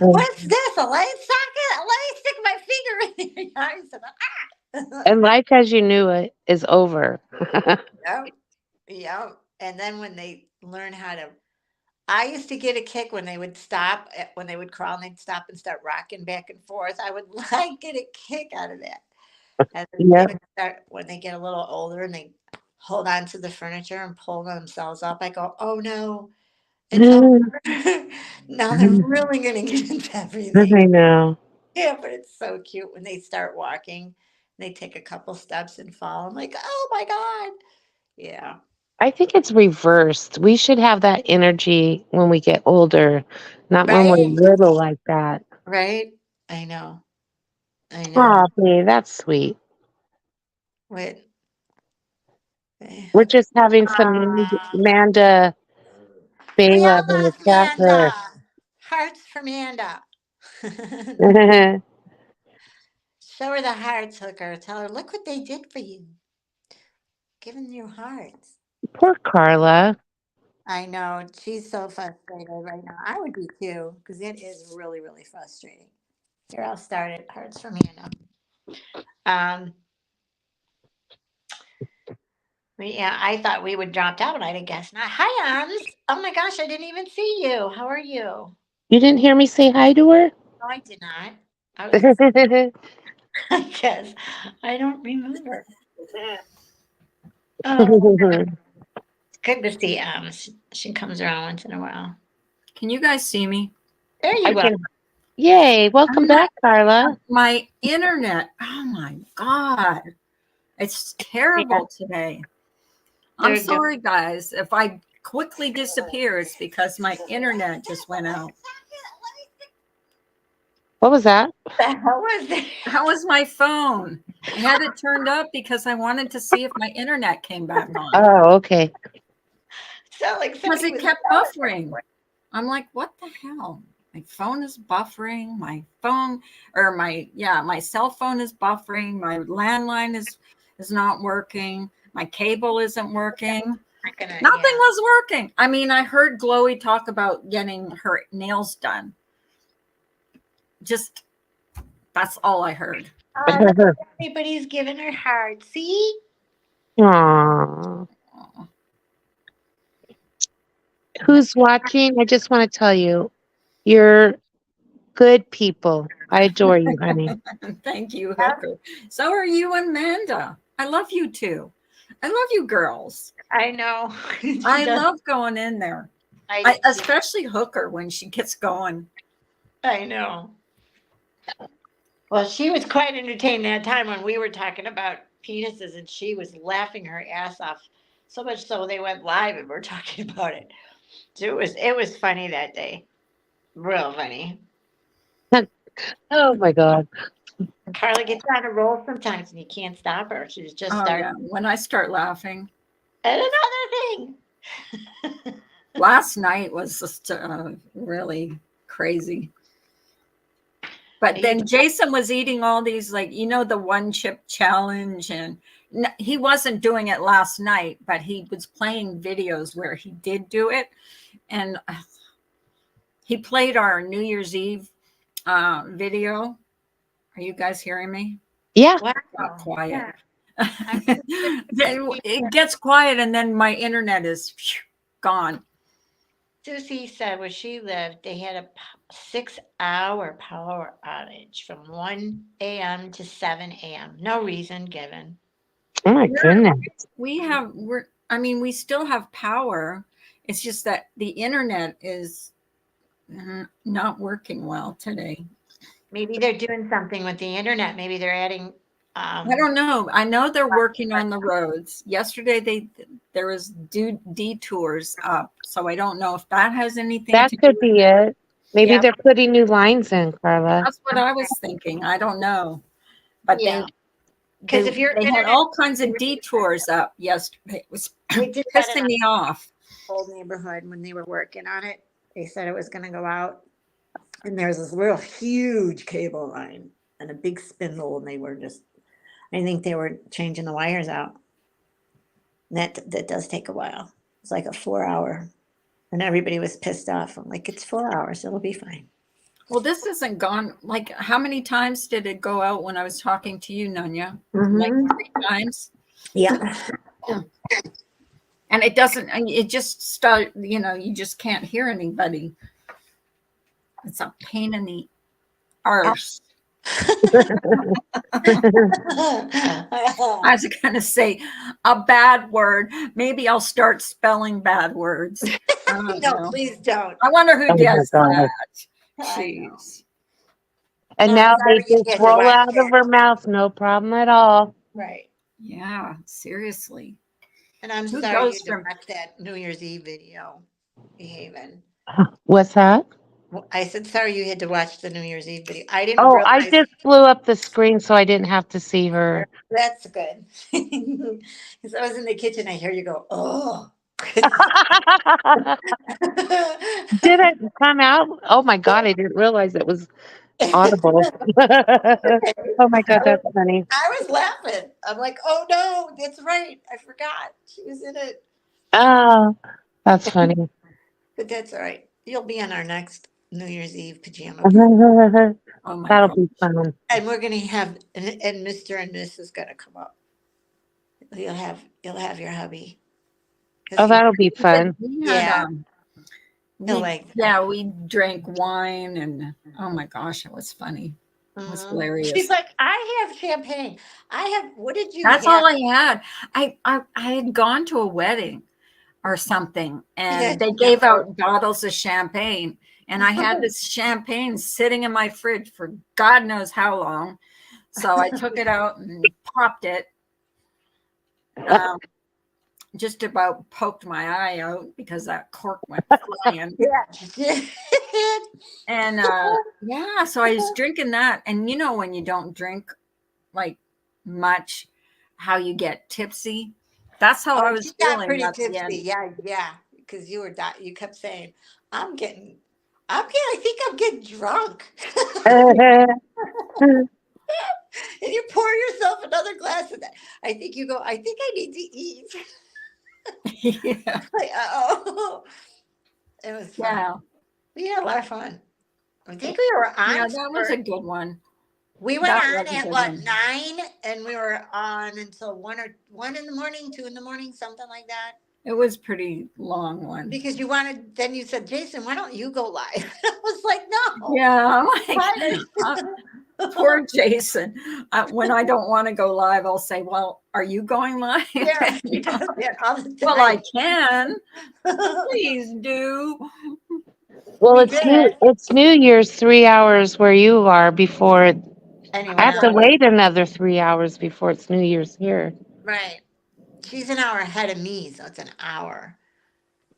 What's this? A light socket? Let me stick my finger in there. I said, life as you knew it is over. Yep, yep. And then when they learn how to, I used to get a kick when they would stop, when they would crawl and they'd stop and start rocking back and forth. I would get a kick out of that. And then they Yeah. would start, when they get a little older and they hold on to the furniture and pull themselves up, I go, oh no, it's over. Now they're really going to get into everything. I know. Yeah, but it's so cute when they start walking. They take a couple steps and fall. I'm like, oh my God. Yeah. I think it's reversed. We should have that energy when we get older, not when we're Right. little like that. Right. I know. I know. Oh, babe, that's sweet. What? We're just having some Ah, Amanda we all Baleb in the lost chat Manda. Hearts for Manda. here. Show her the hearts, Hooker. Tell her, look what they did for you. Giving you hearts. Poor Carla. I know. She's so frustrated right now. I would be too, because it is really, really frustrating. Here, I'll start it. Hearts for Manda. Yeah, I thought we would dropped out. I guess not. Hi, Arms. Oh my gosh, I didn't even see you. How are you? You didn't hear me say hi to her? No, I did not. I was, I guess. I don't remember. Oh, it's good to see. She comes around once in a while. Can you guys see me? There I you are. can. Yay! Welcome back, Carla. My internet. Oh my God. It's terrible today. I'm There you go. sorry, guys. If I quickly disappear, it's because my internet just went out. What was that? What the hell was that? How was my phone? I had it turned up because I wanted to see if my internet came back on. Oh, okay. Sound like Because somebody it was kept buffering. I'm like, what the hell? My phone is buffering. My phone or my cell phone is buffering. My landline is not working. My cable isn't working. not gonna, Nothing yeah. was working. I mean, I heard Chloe talk about getting her nails done. Just that's all I heard. Everybody's giving her heart. See? Aw. Who's watching? I just want to tell you, you're good people. I adore you, honey. Thank you, Hooker. So are you and Amanda. I love you too. I love you girls. I know. I love going in there. I Especially Hooker when she gets going. know. Well, she was quite entertained that time when we were talking about penises, and she was laughing her ass off. So much so they went live and we're talking about it. So it was funny that day. Real funny. Oh my God. Carla gets on a roll sometimes and you can't stop her. She's just Oh starting. yeah. When I start laughing. And another thing. Last night was just really crazy. But then Jason was eating all these, like, the one chip challenge. And he wasn't doing it last night, but he was playing videos where he did do it. And he played our New Year's Eve video. Are you guys hearing me? Yeah. Wow. Got quiet. Yeah. Then it gets quiet and then my internet is gone. Susie said where she lived, they had a 6-hour power outage from 1 a.m. to 7 a.m. No reason given. Oh my goodness. We still have power. It's just that the internet is not working well today. Maybe they're doing something with the internet. Maybe they're adding. I don't know. I know they're working on the roads. Yesterday there was detours up, so I don't know if that has anything That to could do with be it. Maybe Yeah. they're putting new lines in, Carla. That's what I was thinking. I don't know. But Yeah. 'Cause if your they had internet- all kinds of detours up yesterday. It was We did that in pissing me off. our old neighborhood when they were working on it. They said it was going to go out, and there was this real huge cable line and a big spindle, and they were I think they were changing the wires out. That does take a while. It's like a 4-hour, and everybody was pissed off. I'm like, it's 4 hours, it'll be fine. Well, this isn't gone. Like, how many times did it go out when I was talking to you, Nunya? Like 3 times. Yeah. And it doesn't, it just start, you just can't hear anybody. It's a pain in the arse. I was going to say a bad word. Maybe I'll start spelling bad words. I don't No, know. please don't. I wonder who Oh my does God. that. I know. Jeez. And No, now I'm sorry they you just get to roll watch out of that. her mouth. No problem at all. Right. Yeah, seriously. And I'm Who sorry goes you from- didn't watch that New Year's Eve video, Haven. What's that? I said, sorry you had to watch the New Year's Eve video. I didn't Oh, I realize. just blew up the screen so I didn't have to see her. That's good. Because I was in the kitchen, I hear you go, oh. Did it come out? Oh my God, I didn't realize it was audible. Oh my God, that's funny. I was laughing. I'm like, oh no, that's right. I forgot. She was in it. Oh, that's funny. But that's all right. You'll be in our next New Year's Eve pajama. Oh my That'll God. be fun. And we're gonna have and Mr. and Mrs. gonna come up. You'll have your hubby. 'Cause Oh, he- that'll be fun. We had, Yeah. He'll we- like that. yeah, we drank wine and oh my gosh, it was funny. It was Mhm. hilarious. She's like, I have champagne. What did you That's have? all I had. I had gone to a wedding or something, and Yeah, they gave out bottles of champagne, and I had this champagne sitting in my fridge for God knows how long. So I took it out and popped it. just about poked my eye out because that cork went flying. Yeah. And yeah, so I was drinking that. And you know, when you don't drink like much, how you get tipsy. That's how I Oh, was she got feeling pretty at the tipsy. end. Yeah, yeah. Because you kept saying, I think I'm getting drunk. And you pour yourself another glass of that. I think I need to eat. Yeah. Like, oh, it was fun. Yeah. We had a lot of fun. I think we were Yeah, on that was for, a good one. we went That on was a at good what, one. 9, and we were on until 1 in the morning, 2 in the morning, something like that. It was pretty long one. Because then you said, Jason, why don't you go live? I was like, no. Yeah, I'm like, Tired. poor Jason. When I don't want to go live, I'll say, "Well, are you going live?" Yeah, he does that all the Well, I time. can. Please do. Well, We it's did it. It's New Year's 3 hours where you are before. I Anyone have to else? wait another 3 hours before it's New Year's here. Right. She's an hour ahead of me, so it's an hour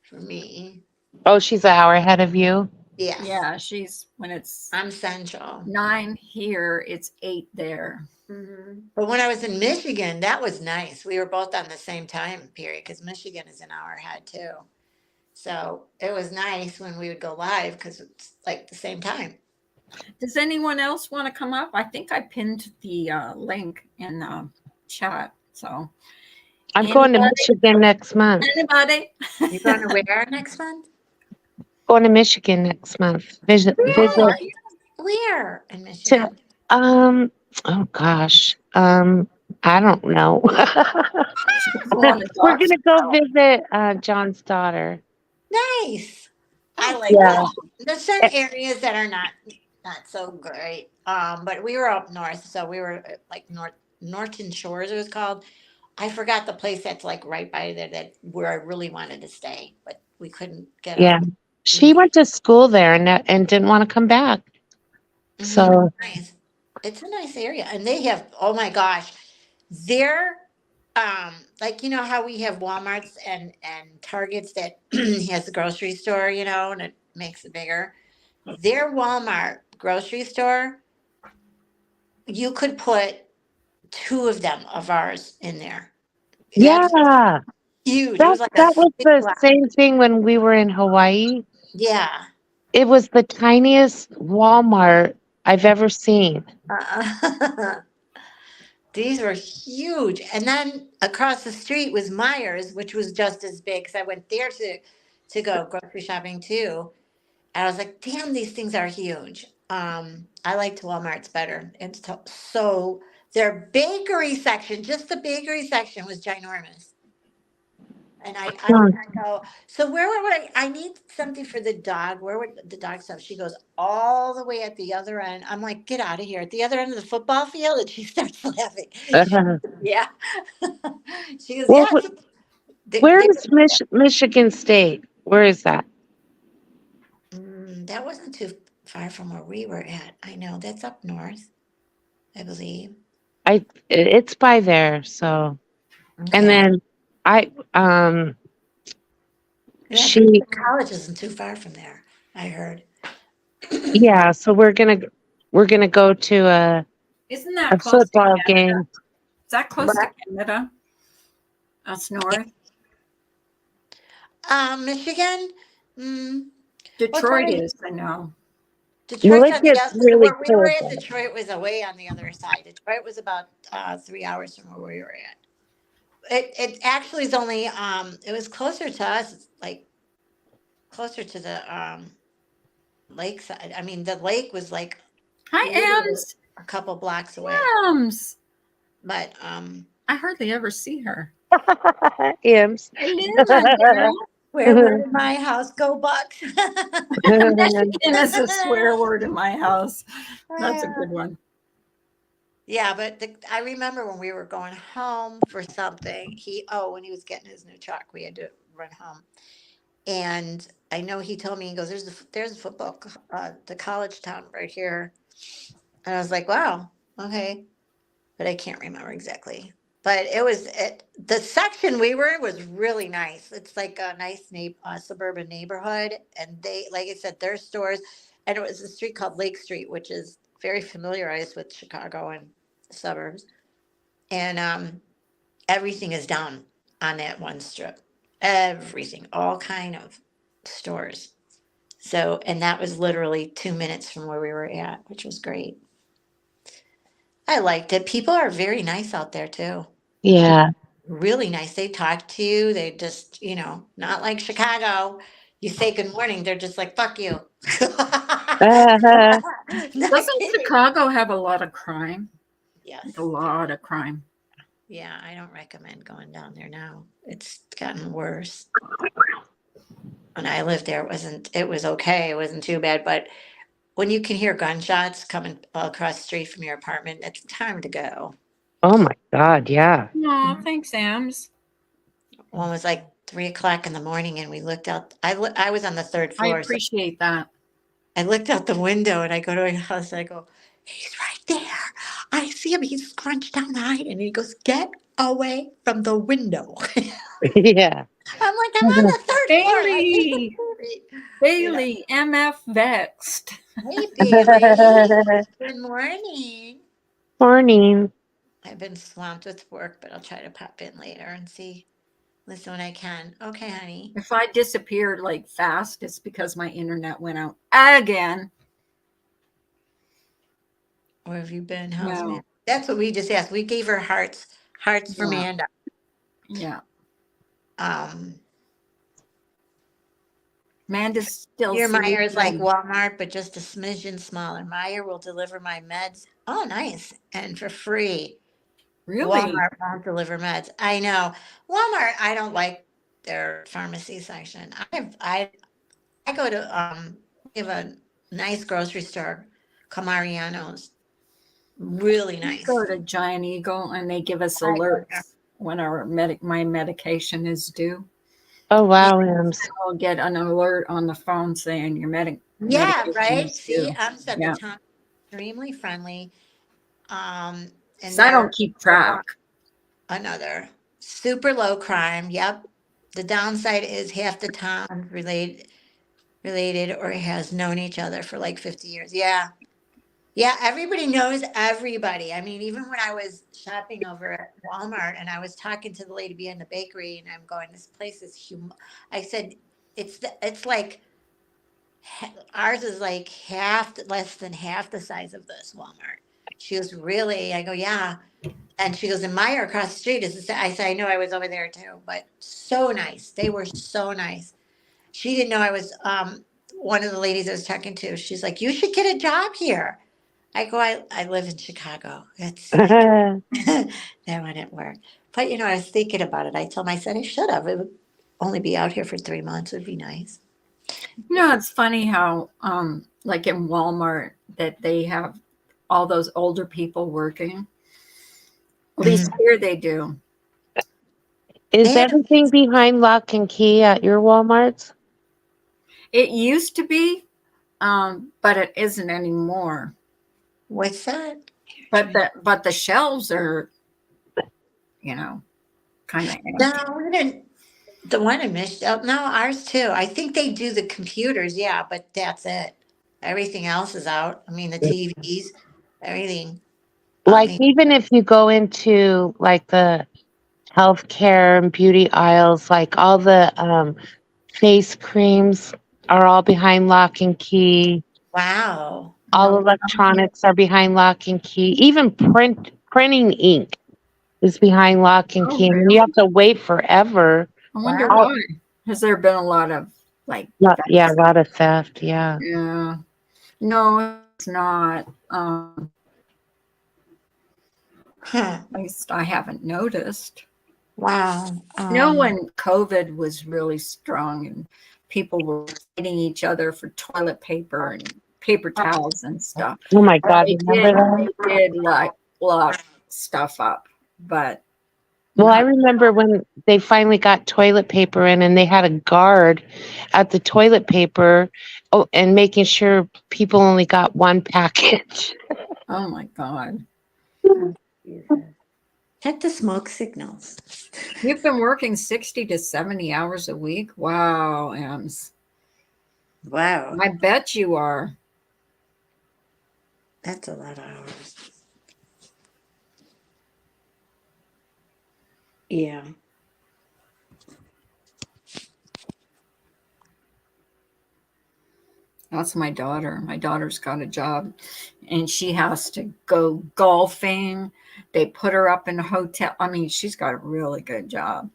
for me. Oh, she's an hour ahead of you. Yes. Yeah, she's when it's I'm central. 9 here, it's 8 there. But when I was in Michigan, that was nice. We were both on the same time period because Michigan is an hour ahead too. So it was nice when we would go live because it's like the same time. Does anyone else want to come up? I think I pinned the link in the chat. So I'm going to Anybody? Michigan next month. anybody? You going to where next month? Going to Michigan next month. Visit. Oh, are you? Where in To, Michigan? oh gosh. I don't know. On the We're docks. gonna go visit John's daughter. Nice. I like Yeah. there's certain areas that are not so great. But we were up north, so we were like Norton Shores it was called. I forgot the place that's like right by there that where I really wanted to stay, but we couldn't get Yeah. She went to school there and didn't want to come back. So nice. It's a nice area. And they have, oh my gosh, they're like you know how we have Walmarts and Targets that has the grocery store, and it makes it bigger. Their Walmart grocery store, you could put 2 of them of ours in there. That's yeah, huge. It was like a that was big the block. same thing when we were in Hawaii. Yeah. It was the tiniest Walmart I've ever seen. These were huge. And then across the street was Myers, which was just as big because I went there to go grocery shopping too. And I was like, damn, these things are huge. I liked Walmart's better. It's so their bakery section, just the bakery section was ginormous. And Hmm. I go, so where would I need something for the dog? Where would the dog stuff? She goes, all the way at the other end. I'm like, get out of here. At the other end of the football field. And she starts laughing. Yeah. She goes, Well, yeah. where is Michigan State? Where is that? That wasn't too far from where we were at. I know that's up north, I believe. It's by there. So, Okay. and then Yeah, she, college isn't too far from there. I heard. yeah. So we're gonna go to Isn't a that close to football Canada? game. Is that close to Canada? That's north. Michigan. Mm, Detroit is, I know. Detroit's Well, it on the gets other. really Where we were cold. at, Detroit was away on the other side. Detroit was about 3 hours from where we were at. It actually is only it was closer to us. It's like closer to the lakeside. I mean, the lake was like Hi, literally Ems. a couple blocks away. Ems. But I hardly ever see her. Ems. Hello, where would my house go, Bucks? Michigan is a swear word in my house. That's a good one. Yeah, but I remember when we were going home for something, when he was getting his new truck, we had to run home. And I know he told me, he goes, there's a football, the college town right here. And I was like, wow, okay. But I can't remember exactly but the section we were in was really nice. It's like a nice suburban neighborhood, and they, like I said, their stores, and it was a street called Lake Street, which is very familiarized with Chicago and suburbs, and everything is down on that one strip. Everything, all kind of stores. So, and that was literally 2 minutes from where we were at, which was great. I liked it. People are very nice out there too. Yeah. Really nice. They talk to you. They just, not like Chicago. You say good morning, they're just like, fuck you. Uh-huh. Not Doesn't kidding. Chicago have a lot of crime? Yes. A lot of crime. Yeah, I don't recommend going down there now. It's gotten worse. When I lived there, it was okay. It wasn't too bad. But when you can hear gunshots coming across the street from your apartment, it's time to go. Oh my God. Yeah. No, thanks, Ams. One was like 3 o'clock in the morning, and we looked out. I was on the third I floor. So appreciate that. I looked out the window and I go to my house and I go, he's right there. I see him. He's scrunched down behind. And he goes, get away from the window. Yeah. I'm like, I'm on the third floor. Like, Bailey, Bailey, MF vexed. hey, Bailey. Good morning. Morning. I've been swamped with work, but I'll try to pop in later and listen when I can. Okay, honey. If I disappeared like fast, it's because my internet went out again. Where have you been? How's No. Amanda? That's what we just asked. We gave her hearts for Yeah. Amanda. Yeah. Um, Amanda's still Your Meyer is like sleeping. Walmart, but just a smidgen smaller. Meyer will deliver my meds. Oh, nice. And for free. Really? Walmart won't deliver meds. I know. Walmart, I don't like their pharmacy section. I go to we have a nice grocery store, Camariano's. Really We nice. go to Giant Eagle and they give us I go there. alerts when my medication is due. Oh, wow, Ems. I'll get an alert on the phone saying your Yeah, medication right. is See, due. I'm at Yeah. the time extremely friendly. And 'Cause I don't keep track. another super low crime. Yep. The downside is half the town related or has known each other for like 50 years. Yeah. Yeah, everybody knows everybody. I mean, even when I was shopping over at Walmart and I was talking to the lady behind the bakery and I'm going, this place is huge. I said, it's like ours is like less than half the size of this Walmart. She goes, really? I go, yeah. And she goes, and Meyer across the street is. I said, I know, I was over there too, but so nice. They were so nice. She didn't know I was one of the ladies I was talking to. She's like, you should get a job here. I go, I live in Chicago. It's that wouldn't work. But I was thinking about it. I told my son I should have. It would only be out here for 3 months. It would be nice. It's funny how like in Walmart that they have all those older people working. At least here they do. Is Yeah. everything behind lock and key at your Walmarts? It used to be, but it isn't anymore. What's that? But the shelves are, kind of empty. No, we didn't. The one in Michigan. No, ours too. I think they do the computers. Yeah, but that's it. Everything else is out. I mean, the TVs, everything. Like, even if you go into like the healthcare and beauty aisles, like all the face creams are all behind lock and key. Wow. All electronics are behind lock and key. Even printing ink is behind lock and Oh, key. And really? you have to wait forever. I wonder Wow. why. Has there been a lot of like? Yeah, a lot of theft. Yeah. Yeah. No, it's not. Huh. At least I haven't noticed. Wow. When COVID was really strong and people were fighting each other for toilet paper and paper towels and stuff. Oh my God. They Remember that? did like lock stuff up, but Well, I remember when they finally got toilet paper in and they had a guard at the toilet paper and making sure people only got one package. oh my God. Check the smoke signals. You've been working 60 to 70 hours a week? Wow, Ems. Wow, I bet you are. that's a lot of hours. Yeah. That's my daughter. My daughter's got a job and she has to go golfing. They put her up in a hotel. I mean, she's got a really good job.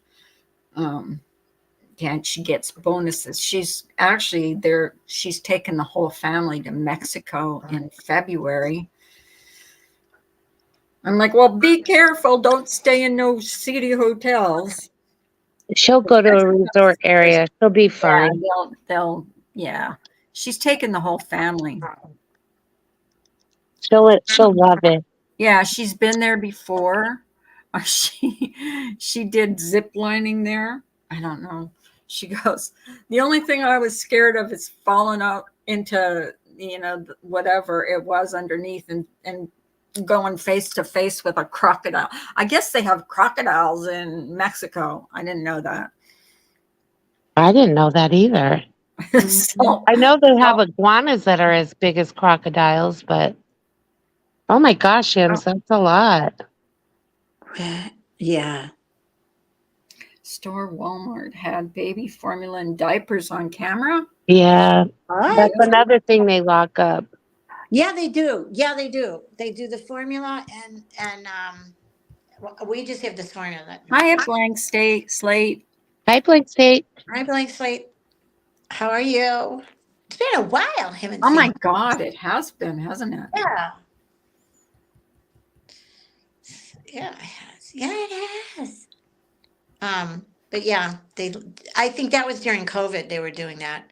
Um, yeah, and she gets bonuses. She's actually there. She's taken the whole family to Mexico in February. I'm like, well, be careful. Don't stay in no seedy hotels. She'll go to a resort area. She'll be Yeah, fine. yeah. She's taken the whole family. She'll love it. Yeah, she's been there before. She did zip lining there. I don't know. She goes, the only thing I was scared of is falling out into, whatever it was underneath and going face to face with a crocodile. I guess they have crocodiles in Mexico. I didn't know that. I didn't know that either. So, I know they have iguanas that are as big as crocodiles, but oh my gosh, Ems, that's a lot. Yeah. store Walmart had baby formula and diapers on camera. Yeah, What? that's another thing they lock up. Yeah, they do. Yeah, they do. They do the formula and we just have this formula. Hi, blank slate. Hi, Blake State. Hi, Blank Slate. How are you? It's been a while. Haven't Oh seen my you. God, it has been, hasn't it? Yeah. Yeah, it has. Yeah, it has. But yeah, I think that was during COVID they were doing that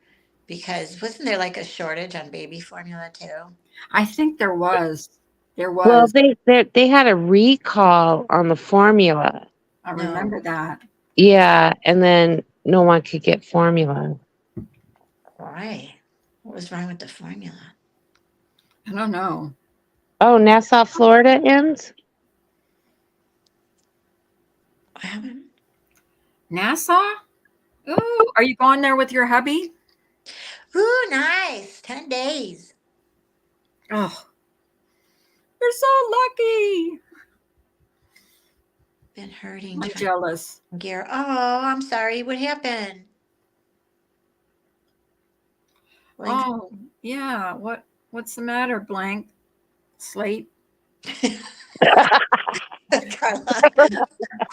because wasn't there like a shortage on baby formula too? I think there was. There Well, was. they had a recall on the formula. I No. remember that. Yeah, and then no one could get formula. Why? What was wrong with the formula? I don't know. Oh, Nassau, Florida ends? What happened? Nassau? Ooh, are you going there with your hubby? Ooh, nice. 10 days. Oh, you're so lucky. Been hurting. I'm trying jealous. to gear. Oh, I'm sorry. What happened? Blank. Oh, yeah. What's the matter, blank slate? Carla.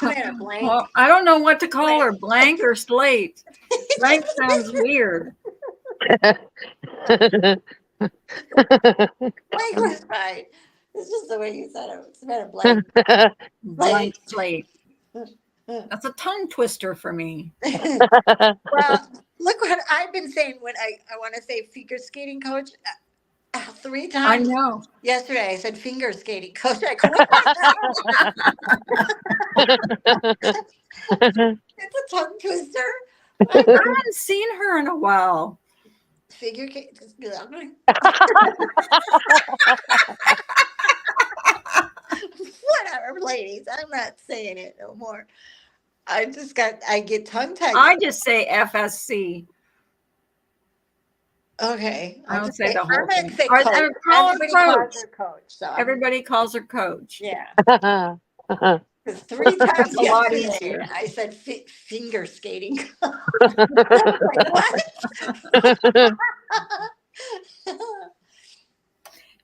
I'm at a blank. Well, I don't know what to call her, blank or slate. Blank sounds weird. Blank was fine. It's just the way you said it. It's been a blank. Blank slate. That's a tongue twister for me. Well, look what I've been saying when I want to say figure skating coach 3 I times. know. Yesterday I said finger skating coach. I go, it's a tongue twister. I haven't seen her in a while. Figure skating. Whatever, ladies. I'm not saying it no more. I get tongue tied. I just say FSC. Okay. I I'll don't just say the whole I'm gonna thing. say Or- coach. or call her Everybody coach. calls her coach. So Everybody calls her coach. yeah. 'Cause 3 times a lot yesterday, easier. I said finger skating. Like, what?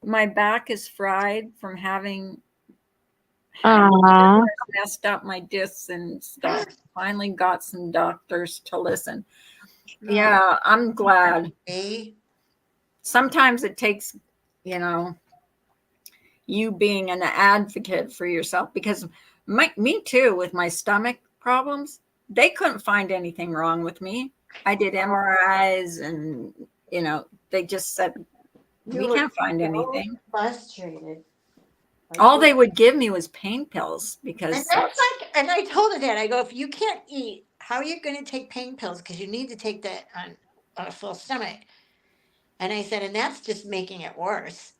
My back is fried from having Aw. messed up my discs and stuff. Finally got some doctors to listen. Yeah, I'm glad. Me? Sometimes it takes, you being an advocate for yourself, because me too, with my stomach problems, they couldn't find anything wrong with me. I did MRIs and, they just said, we can't find anything. Frustrated. All they would give me was pain pills And because that's like, and I told her that, I go, if you can't eat, how are you going to take pain pills? Because you need to take that on a full stomach. And I said, and that's just making it worse.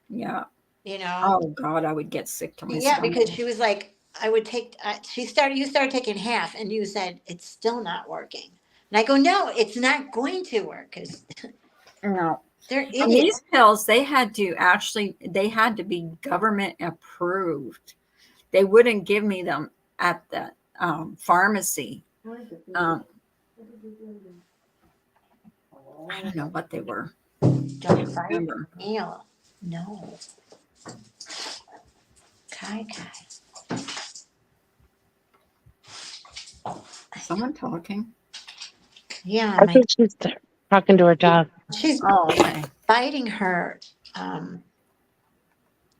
yeah. You know? Oh God, I would get sick to my Yeah, stomach. because she was like, I would take, you started taking half and you said, it's still not working. And I go, no, it's not going to work because No. they're And idiots. these pills, they had to be government approved. They wouldn't give me them at the pharmacy. I don't know what they were. Don't fight the Remember. nail. No. Kai. Someone talking. Yeah, I think she's talking to her dog. she's Oh, okay. biting her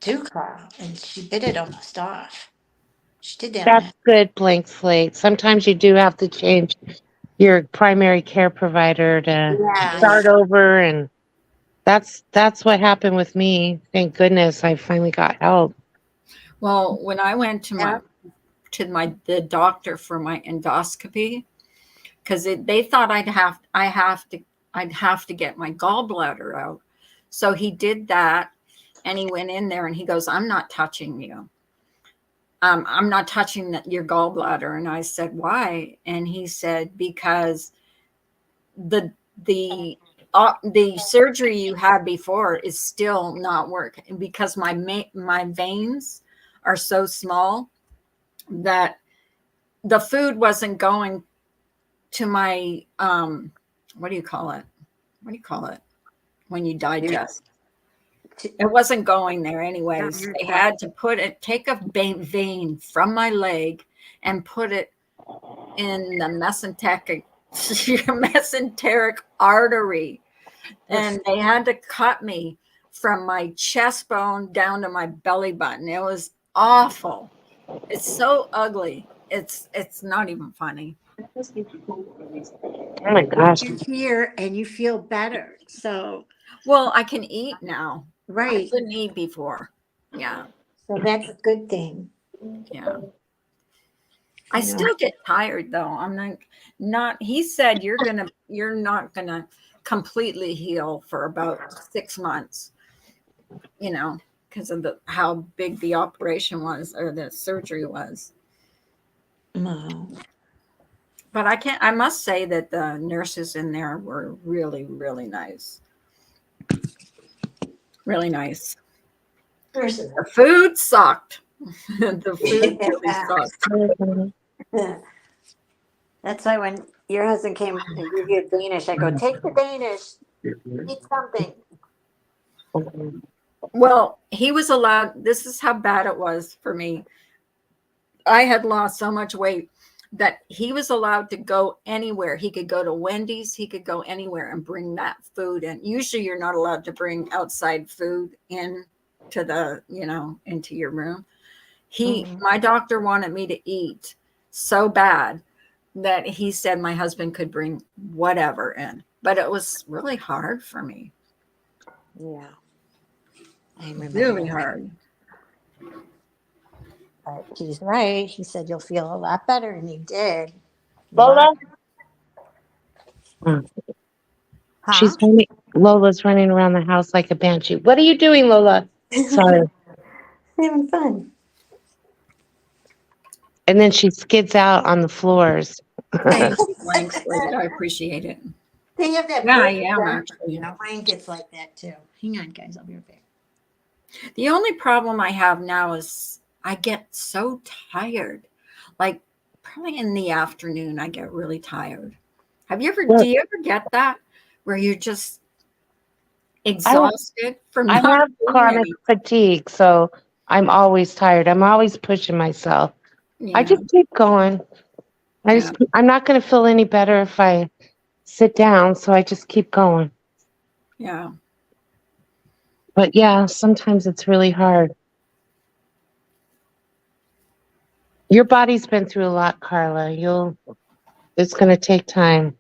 Duca and she bit it almost off. She did that. That's good, blank slate. Sometimes you do have to change your primary care provider to Yeah. start over, and that's what happened with me. Thank goodness I finally got help. Well, when I went to Yeah. the doctor for my endoscopy, because they thought I'd have to get my gallbladder out. So he did that, and he went in there and he goes, "I'm not touching you. I'm not touching your gallbladder." And I said, "Why?" And he said, "Because the surgery you had before is still not working, because my veins are so small that the food wasn't going to my what do you call it when you digest? It wasn't going there anyways. They had to take a vein from my leg and put it in the mesenteric artery, and they had to cut me from my chest bone down to my belly button. It was awful. It's so ugly. It's not even funny. Oh my gosh. You're here and you feel better. So, Well, I can eat now. I right. couldn't eat before. Yeah. So that's a good thing. Yeah. I still get tired though. I'm not he said you're not gonna completely heal for about 6 months, because of how big the operation was, or the surgery was. No. But I must say that the nurses in there were really, really nice. Really nice. The food sucked. The food really sucked. That's why when your husband came and gave you a Danish, I go, take the Danish, eat something. Well, he was allowed, this is how bad it was for me. I had lost so much weight that he was allowed to go anywhere. He could go to Wendy's, he could go anywhere and bring that food in. Usually you're not allowed to bring outside food in to the, into your room. My doctor wanted me to eat so bad that he said my husband could bring whatever in, but it was really hard for me. Yeah. I remember. Really hard. But he's right. He said you'll feel a lot better, and you did. Lola? Huh? Lola's running around the house like a banshee. What are you doing, Lola? Sorry. Having fun. And then she skids out on the floors. Thanks, Blank Slate. I appreciate it. They have that. Yeah, I big am one. actually. Mine gets like that too. Hang on, guys. I'll be right back. The only problem I have now is I get so tired. Like probably in the afternoon, I get really tired. Do you ever get that where you're just exhausted from I not have doing chronic anything? fatigue, so I'm always tired. I'm always pushing myself. Yeah. I just keep going. I'm not going to feel any better if I sit down, so I just keep going. Yeah. But yeah, sometimes it's really hard. Your body's been through a lot, Carla. It's going to take time.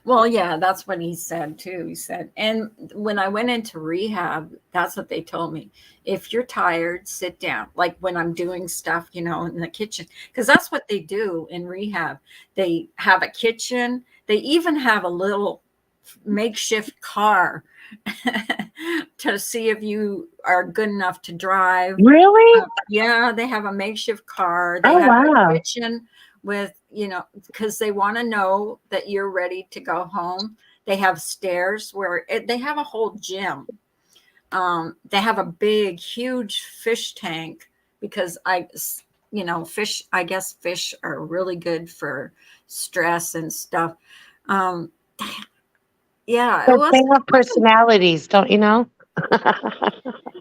Well, yeah, that's what he said too. He said, and when I went into rehab, that's what they told me. If you're tired, sit down. Like when I'm doing stuff, in the kitchen, because that's what they do in rehab. They have a kitchen. They even have a little makeshift car to see if you are good enough to drive. Really? Yeah, they have a makeshift car. They Oh, have wow. a kitchen with, because they want to know that you're ready to go home. They have stairs where they have a whole gym. They have a big, huge fish tank because fish, I guess fish are really good for stress and stuff. Um, yeah, But they have personalities, don't you know?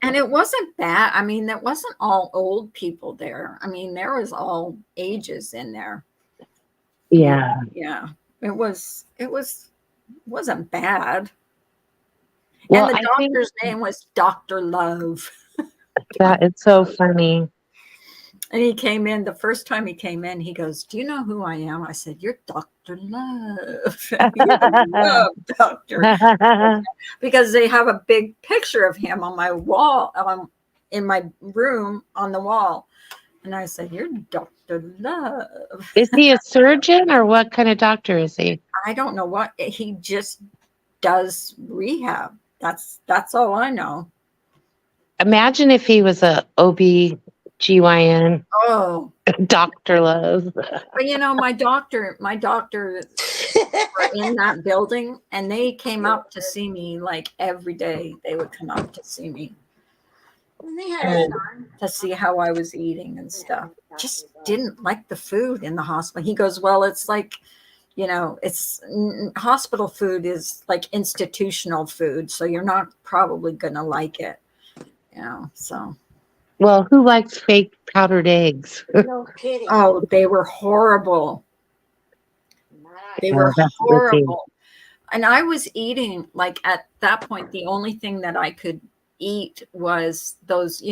and it wasn't bad. I mean, that wasn't all old people there. I mean, there was all ages in there. Yeah. Yeah, wasn't bad. Well, And the I think doctor's name was Dr. Love. that is so funny. And he came in, the first time he came in, he goes, "Do you know who I am?" I said, "You're Dr. Love." "You're Love, doctor." Because they have a big picture of him on my wall, in my room on the wall. And I said, "You're Dr. Love." Is he a surgeon or what kind of doctor is he? I don't know what he just does rehab. That's all I know. Imagine if he was a OB/GYN, Oh, Dr. Love. but my doctor were in that building, and they came up to see me like every day. They would come up to see me And they had a son. to see how I was eating and stuff. Just didn't like the food in the hospital. He goes, "Well, it's like, it's hospital food is like institutional food, so you're not probably gonna like it." So. Well, who likes fake powdered eggs? No kidding. Oh, they were horrible. They were that's a good thing. horrible. And I was eating, like, at that point, the only thing that I could eat was those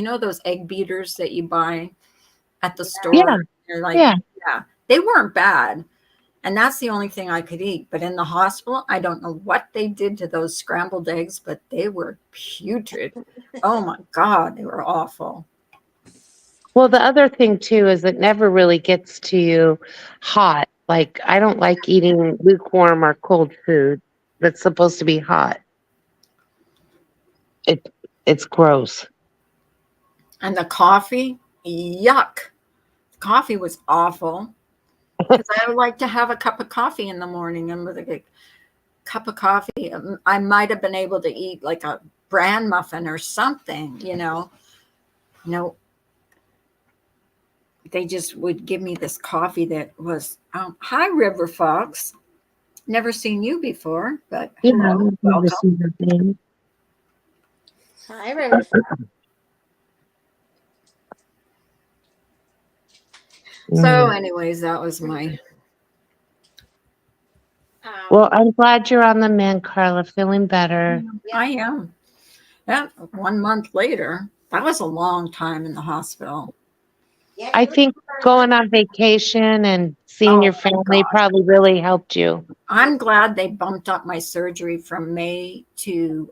egg beaters that you buy at the store. Yeah. They're like, Yeah. they weren't bad. And that's the only thing I could eat. But in the hospital, I don't know what they did to those scrambled eggs, but they were putrid. Oh my God, they were awful. Well, the other thing too is it never really gets to you hot. Like I don't like eating lukewarm or cold food that's supposed to be hot. It's gross. And the coffee, yuck. Coffee was awful. Because I would like to have a cup of coffee in the morning, and with a cup of coffee, I might have been able to eat like a bran muffin or something, No, they just would give me this coffee that was, "Hi, River Fox. Never seen you before, but hello, welcome." Hi, River. So, anyways, that was my. Well, I'm glad you're on the mend, Carla. Feeling better. I am. Yeah, 1 month later, that was a long time in the hospital. Yeah, I think going on vacation and seeing your thank family God. probably really helped you. I'm glad they bumped up my surgery from May to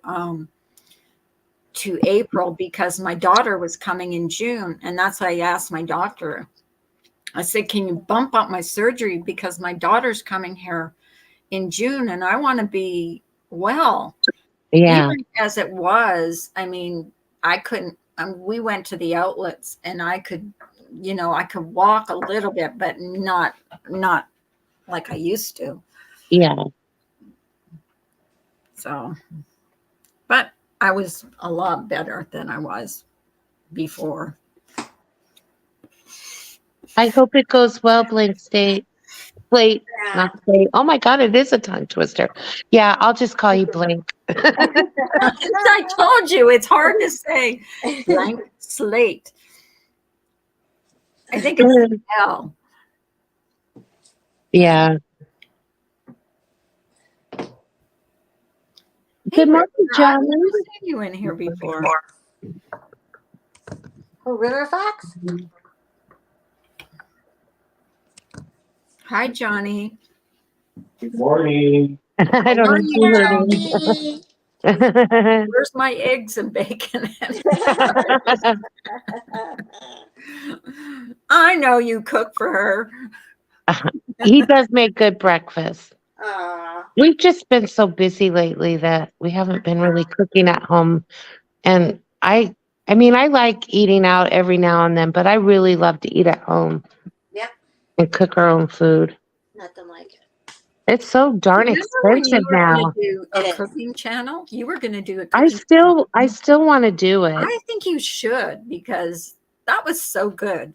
April, because my daughter was coming in June, and that's why I asked my doctor. I said, "Can you bump up my surgery, because my daughter's coming here in June and I want to be well." Yeah. Even as it was, I mean, I couldn't. We went to the outlets, and I could walk a little bit, but not like I used to. Yeah. So, but I was a lot better than I was before. I hope it goes well, Blake State. Plate, not State. Oh my God, it is a tongue twister. Yeah, I'll just call you Blake. I told you, it's hard to say. Blank slate. I think it's L. Yeah. Good morning, I've Johnny. never seen you in here before. Oh, River Fox? Hi, Johnny. Good morning. I don't know. Morning, If you Where's my eggs and bacon? I know you cook for her. He does make good breakfast. Aw. we've just been so busy lately that we haven't been really cooking at home. And I mean, I like eating out every now and then, but I really love to eat at home Yep. and cook our own food. Nothing like it. It's so darn Remember when you expensive were going now. to do a It is. cooking channel? You were going to do a I cooking channel. still want to do it. I think you should because that was so good.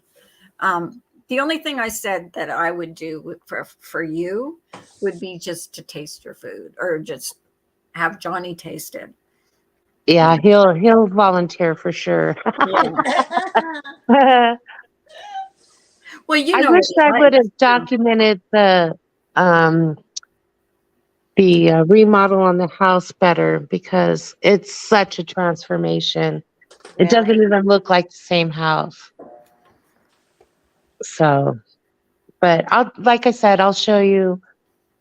The only thing I said that I would do for you would be just to taste your food or just have Johnny taste it. Yeah, he'll volunteer for sure. Yeah. Well, you I know, wish what I he would likes, have documented the remodel on the house better because it's such a transformation. It doesn't Really? even look like the same house. So, but like I said, I'll show you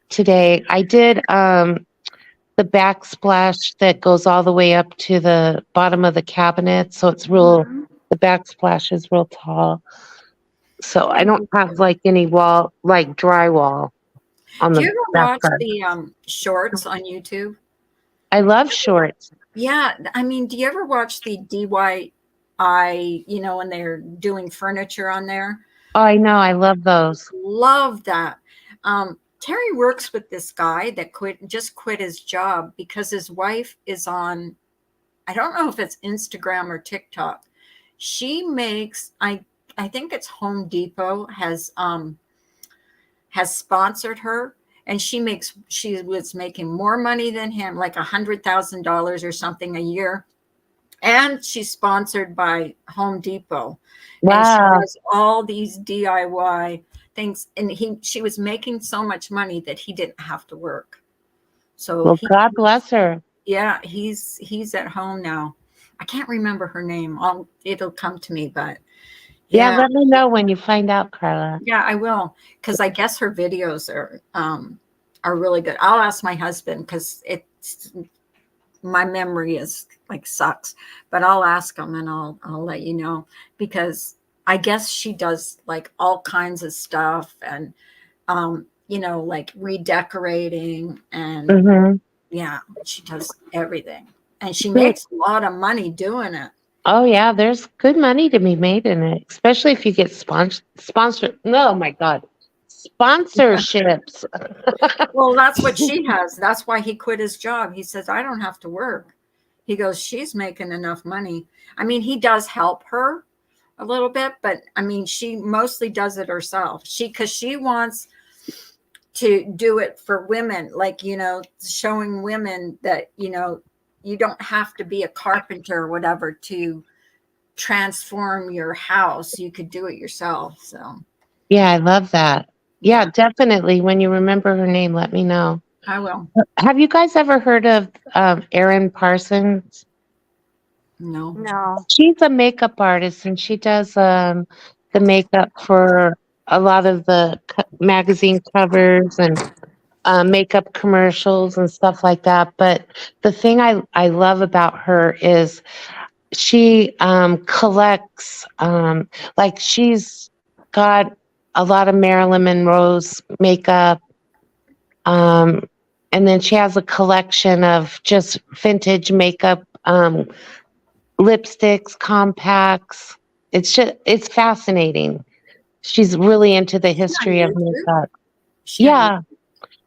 today. I did the backsplash that goes all the way up to the bottom of the cabinet, so it's real. Mhm. The backsplash is real tall. So I don't have like any wall, like drywall on Do the you ever back watch side. the shorts on YouTube? I love shorts. Yeah, I mean, do you ever watch the DIY, when they're doing furniture on there? Oh, I know. I love those. Love that. Terry works with this guy that just quit his job because his wife is on, I don't know if it's Instagram or TikTok. She makes, I think it's Home Depot has sponsored her, and she was making more money than him, like $100,000 or something a year. And she's sponsored by Home Depot. And she Wow. does all these DIY things. And she was making so much money that he didn't have to work. So Well, God bless her. yeah, he's at home now. I can't remember her name. It'll come to me, but Yeah, yeah, let me know when you find out, Carla. yeah, I will, because I guess her videos are really good. I'll ask my husband because it's my memory is like sucks, but I'll ask him and I'll let you know, because I guess she does like all kinds of stuff and like redecorating and Mm-hmm. yeah, she does everything. And she makes a lot of money doing it. Oh yeah, there's good money to be made in it, especially if you get sponsored. No, my God, sponsorships. Well, that's what she has. That's why he quit his job. He says, I don't have to work. He goes, she's making enough money. I mean, he does help her a little bit, but I mean, she mostly does it herself. Because she wants to do it for women, like, showing women that, you don't have to be a carpenter or whatever to transform your house. You could do it yourself. So Yeah, I love that. Yeah, definitely. When you remember her name, let me know. I will. Have you guys ever heard of Erin Parsons? No. No. She's a makeup artist and she does the makeup for a lot of the magazine covers and makeup commercials and stuff like that. But the thing I love about her is she collects, like she's got a lot of Marilyn Monroe's makeup. And then she has a collection of just vintage makeup, lipsticks, compacts. It's fascinating. She's really into the history of YouTube? makeup. She on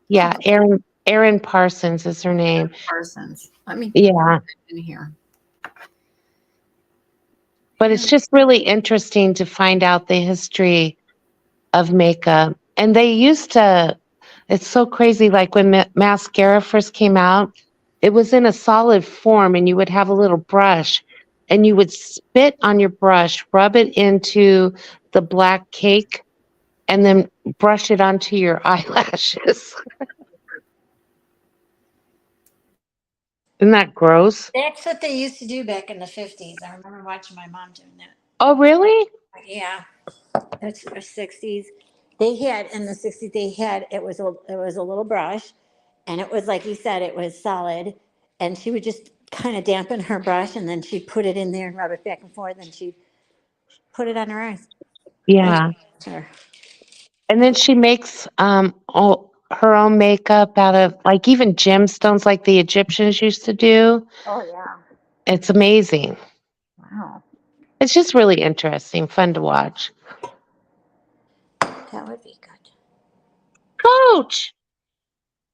Yeah. Yeah. Erin Parsons is her name. Parsons. Let me Yeah. in here. But it's just really interesting to find out the history of makeup. And they used to, it's so crazy. Like when mascara first came out, it was in a solid form and you would have a little brush and you would spit on your brush, rub it into the black cake, and then brush it onto your eyelashes. Isn't that gross? That's what they used to do back in the 50s. I remember watching my mom doing that. Oh, really? Yeah, that's the 60s. They had in the 60s. It was a little brush, and it was like you said, it was solid. And she would just kind of dampen her brush, and then she'd put it in there and rub it back and forth, and she'd put it on her eyes. Yeah. Her. And then she makes her own makeup out of like even gemstones like the Egyptians used to do. Oh yeah. It's amazing. Wow. It's just really interesting, fun to watch. That would be good. Coach.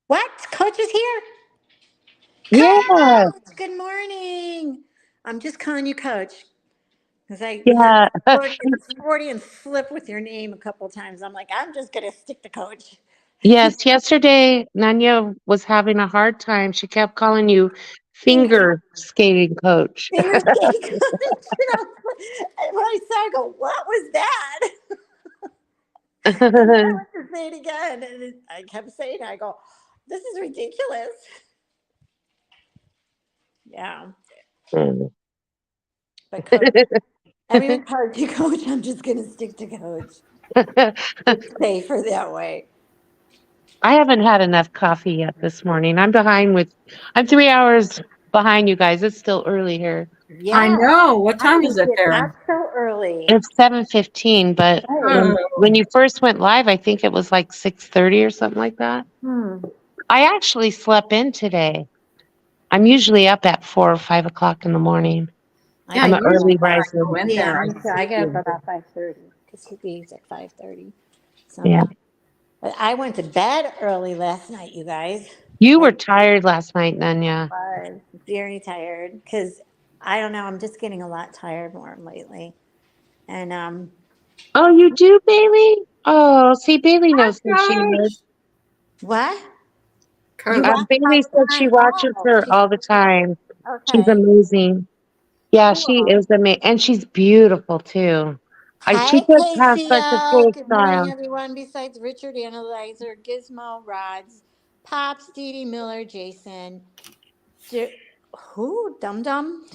What? Coach is here? Yeah. Coach, good morning. I'm just calling you Coach. Because I Yeah. Freudian slip with your name a couple times. I'm like, I'm just going to stick to Coach. Yes. Yesterday, Nanya was having a hard time. She kept calling you finger skating coach. Finger skating Coach. And when I saw it, I go, what was that? I wanted to say it again. And I kept saying it. I go, this is ridiculous. Yeah. Mm. But Coach, everyone calls you Coach. I'm just going to stick to Coach. It's safer that way. I haven't had enough coffee yet this morning. I'm 3 hours behind you guys. It's still early here. Yeah. I know. What time is it Not there? so early. It's 7:15, but Oh. when you first went live, I think it was like 6:30 or something like that. I actually slept in today. I'm usually up at 4 or 5 o'clock in the morning. Yeah, I'm an usually early when I riser. go in Yeah, there, me too. I get up see you. about 5:30 because he leaves at 5:30. So, Yeah. but I went to bed early last night, you guys. You were tired last night, Nanya. I was very tired because I don't know. I'm just getting a lot tired more lately, and Oh, you do, Bailey? Oh, see, Bailey knows who she is. what? Coach. Bailey said she watches her all the time. She's Okay. amazing. Yeah, she Cool. is amazing. And she's beautiful, too. She Hi, just has such a cool KCO. Good morning, style. everyone. Besides Richard Analyzer, Gizmo, Rods, Pops, Dee Dee Miller, Jason. Who? Dum Dum?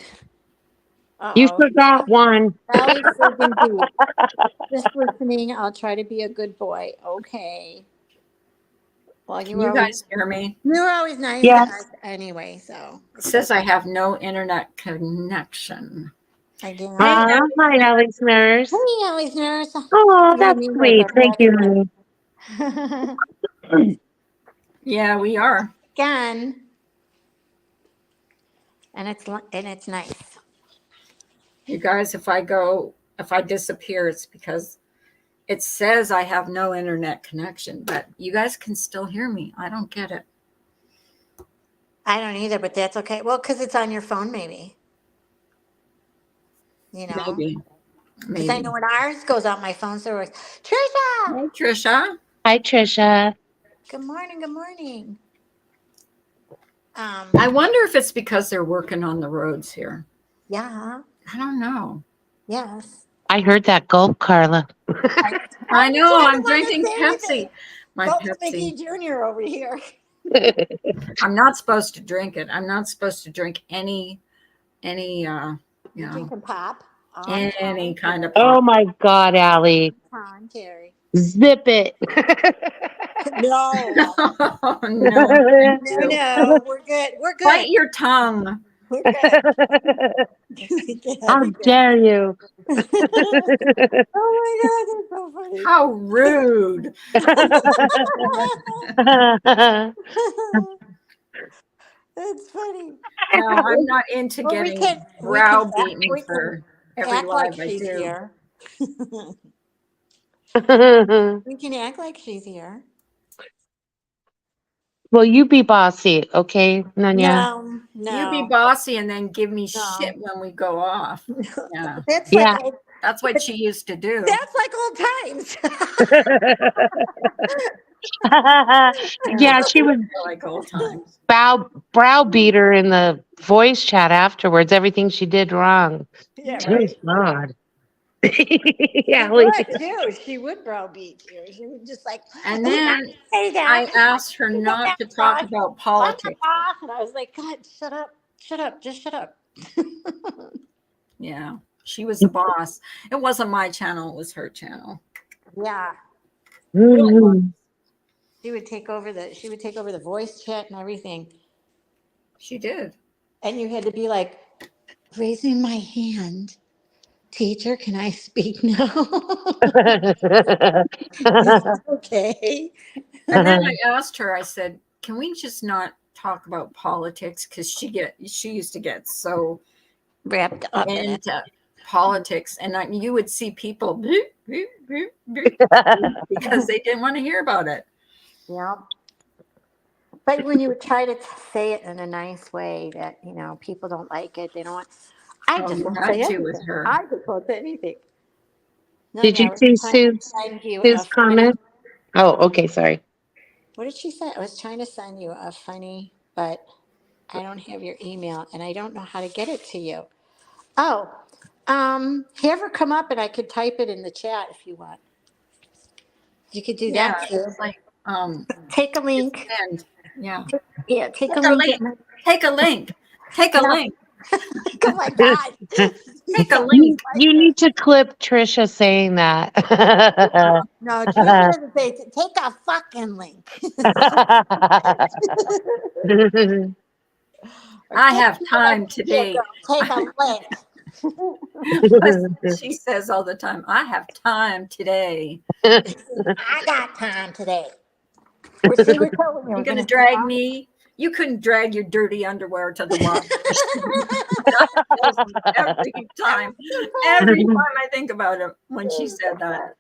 You Uh-oh. forgot one. Valley Freaking Dude. Just listening. I'll try to be a good boy. Okay. Well, Can you guys hear me? you were always nice Yes. to us anyway, so. It says I have no internet connection. Again. Hi, Ellie's nurse. Hey, Ellie's nurse. Oh, that's sweet. Thank you, honey. Yeah, we are. Again. And it's nice. You guys, if I disappear, it's because it says I have no internet connection, but you guys can still hear me. I don't get it. I don't either, but that's okay. Well, because it's on your phone, maybe. You know? Maybe. Because I know when ours goes on my phone, so it's Trisha! Hey, Trisha. Hi, Trisha. Good morning, good morning. I wonder if it's because they're working on the roads here. Yeah, I don't know. yes. I heard that gulp, Carla. I know. I I'm don't wanna drinking say Pepsi. anything. My Go Pepsi. Mickey Jr. over here. I'm not supposed to drink it. I'm not supposed to drink any You drinking pop? any kind of Oh, pop. my God, Allie. On, Terry. Zip it. No. Oh, no. No, we're good. We're Bite good. your tongue. We're good. How dare you? Oh my God, that's so funny. How rude. That's funny. No, I'm not into Well, we getting can- we can browbeaten we can for every Act like live I she's do. here. We can act like she's here. Well, you be bossy, okay, Nanya? No. You be bossy and then give me No. shit when we go off. Yeah, That's Yeah. like old, that's what she used to do. that's like old times. Yeah, she was Like old times. browbeater in the voice chat afterwards, everything she did wrong. Yeah, Oh, right. God. She Yeah, would too. She would browbeat you. She would just like, And then say that. I asked her not to talk about politics. And I was like, God, shut up, just shut up. Yeah, she was the boss. It wasn't my channel, it was her channel. Yeah. Mhm. She would take over the voice chat and everything. She did. And you had to be like, raising my hand. Teacher, can I speak now? Okay. And then I asked her, I said, can we just not talk about politics? Because she used to get so Wrapped up in it. into politics, and you would see people bloop, bloop, bloop, bloop, because they didn't want to hear about it. Yeah. But when you try to say it in a nice way that, people don't like it, they don't want, I Oh, just you won't had say to anything. with her. I just won't say anything. No, Did you I was see trying to Sue's send you his a funny- comment? Oh, okay, sorry. What did she say? I was trying to send you a funny, but I don't have your email and I don't know how to get it to you. Oh, have her come up and I could type it in the chat if you want. You could do Yeah, that too. it's like Take a link. and yeah, Yeah, take a Take a link. link. take a link, take a No. link, Oh my God. take a You, link. you need to clip Trisha saying that. No, Trisha doesn't say, take a fucking link. Or I take have a time link, today. girl, take a link. She says all the time, I have time today. I got time today. We're telling you, we're You're gonna gonna drag me. You couldn't drag your dirty underwear to the wash. Every time I think about it when she said that.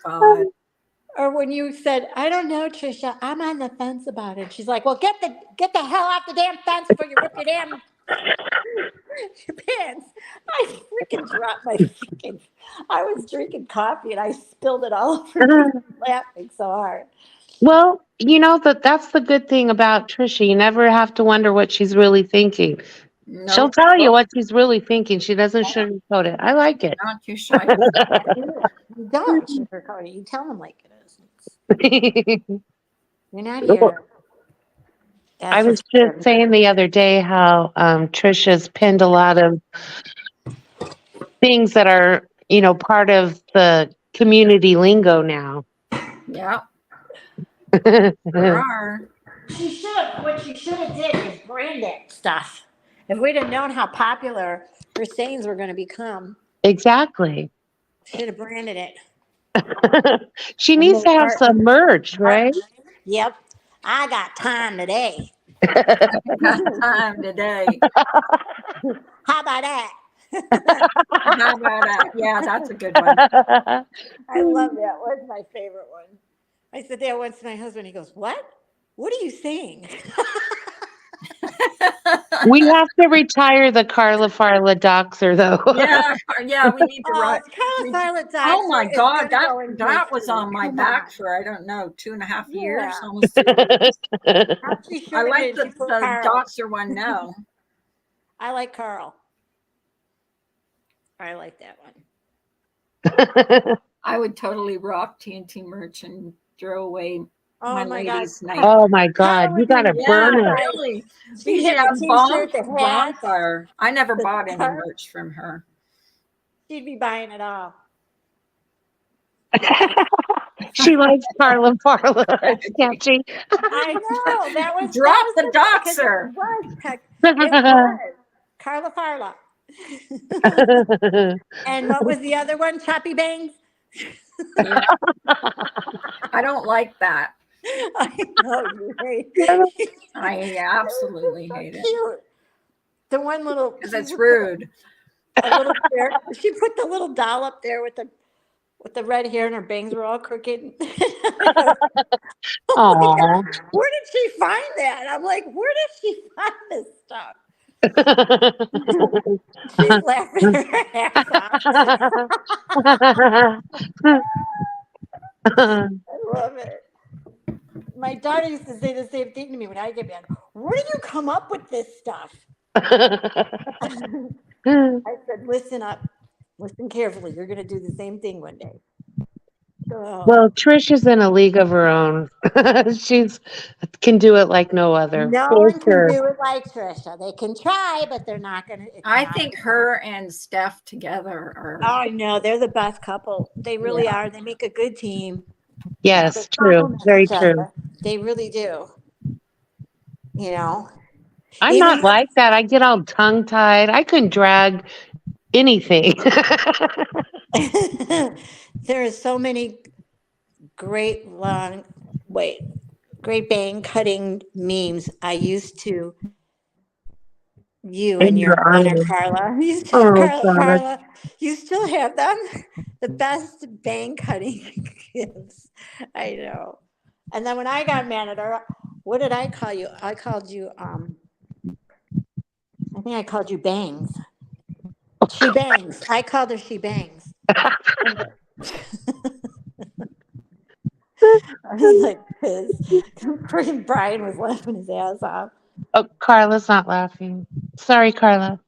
God. Or when you said, I don't know, Trisha, I'm on the fence about it. She's like, well, get the hell off the damn fence before you rip your damn pants. I freaking dropped my freaking, I was drinking coffee and I spilled it all over me, laughing so hard. Well, that's the good thing about Trisha. You never have to wonder what she's really thinking. No, She'll tell you what she's really thinking. She doesn't sugarcoat it. I like it. not too shy. You don't sugarcoat it. You tell them like it is. You're not here. I was just saying the other day how Trisha's pinned a lot of things that are, part of the community lingo now. Yeah, there are. She should have. What she should have did is brand that stuff. If we'd have known how popular her sayings were going to become, Exactly. should have branded it. She needs to have some merch, right? Yep. I got time today. Got time today. How about that? How about that? Yeah, that's a good one. I love that. What's my favorite one? I said that once to my husband. He goes, "What? What are you saying?" We have to retire the Carla Farla doxer, though. Yeah, we need to write. Carla Farla Oh my Doxer is God, gonna go in that was history. on my Come back on. for, I don't know, 2.5 years. Yeah. Almost 3 years. She I sure like did. the She put Carl. doxer one now. I like Carl. I like that one. I would totally rock TNT merch and throw away Oh my my God. ladies' night. Oh my God, Carla you would gotta be- burn Yeah, it. really. She We had should have the t-shirt, the hat. bonfire. I never the bought any scarf. merch from her. She'd be buying it all. She likes Carla Farla, can't she? I know. That was Drop that the was because doxer. It was, Heck, it was. Carla Farla. And what was the other one? Choppy Bangs? I don't like that. I know you hate it. I absolutely So hate it cute. The one little because it's rude. a little chair. She put the little doll up there with the red hair and her bangs were all crooked. Oh my God, Aw. where did she find that? I'm like, where did she find this stuff? She's laughing her ass off. I love it. My daughter used to say the same thing to me when I get mad. Where do you come up with this stuff? I said, listen up. Listen carefully. You're going to do the same thing one day. So, Well, Trish is in a league of her own. She's can do it like no other. no For one can sure. do it like Trisha. They can try, but they're not going to. I think her and Steph together are. Oh, no, they're the best couple. They really are. They make a good team. Yes, They true. complement Very each true. other. They really do. You know? I'm Even- not like that. I get all tongue tied. I couldn't drag anything. There are so many great bang cutting memes I used to you In and your your daughter honor. Carla. Oh, God. Carla, you still have them? The best bang cutting gifts. I know. And then when I got mad at her, what did I call you? I called you I think I called you bangs. She bangs. I called her she bangs. And I was like pissed. Freaking Brian was laughing his ass off. Oh, Carla's not laughing. Sorry, Carla.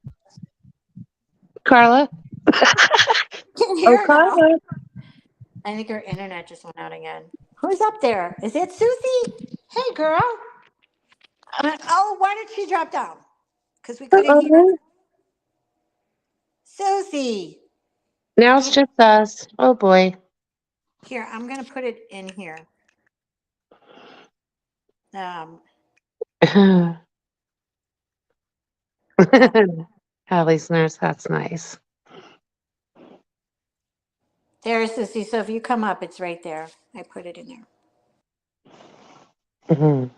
Carla? Can Oh, hear her now. Carla. I think her internet just went out again. Who's up there? Is it Susie? Hey, girl. Oh, why did she drop down? Because we couldn't hear her. Uh-oh. Susie. Now it's just us. Oh, boy. Here, I'm going to put it in here. Hallie's nurse, that's nice. There's Susie. So if you come up, it's right there. I put it in there. Mhm.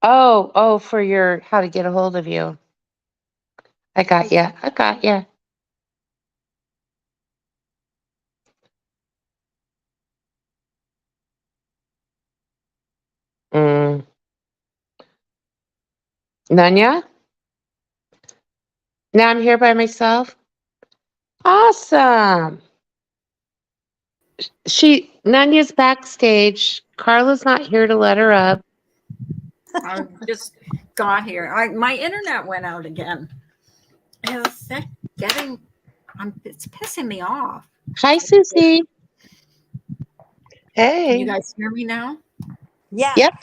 Oh, for your how to get a hold of you. I got you. I got you. Nanya? Now I'm here by myself? Awesome. Nanya's backstage. Carla's not here to let her up. I just got here. My internet went out again. Is that getting? It's pissing me off. Hi, Susie. Can Hey. you guys hear me now? Yeah. Yep.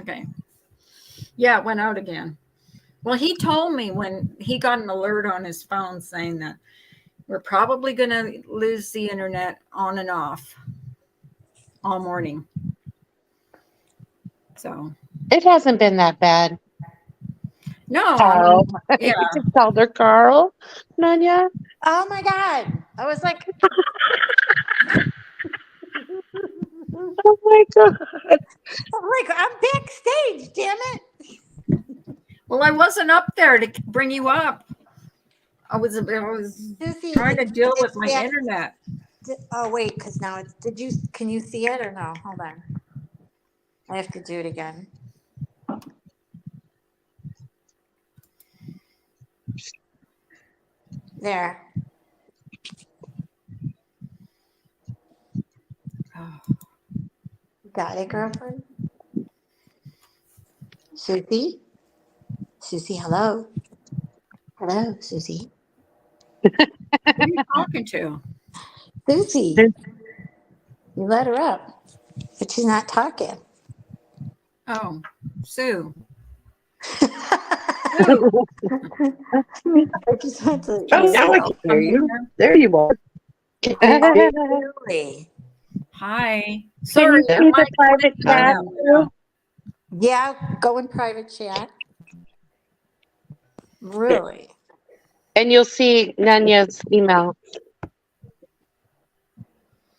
Okay. Yeah, it went out again. Well, he told me when he got an alert on his phone saying that we're probably going to lose the internet on and off all morning. So. It hasn't been that bad. No. Carl. Yeah. You just called her Carl, Nanya. Oh my God. I was like, Oh my God. I'm backstage, damn it. Well, I wasn't up there to bring you up. I was Susie, trying to deal with my yeah. internet. Oh wait, because now it's can you see it or no? Hold on. I have to do it again. There. Oh. Got it, girlfriend? Susie? Susie, hello. Hello, Susie. Who are you talking to? Susie. You let her up, but she's not talking. Oh, Sue. I just want to. Oh, now I can hear you. There you are. Really? Hi. Can Sorry. you see the private chat? Yeah, go in private chat. Really? And you'll see Nanya's email.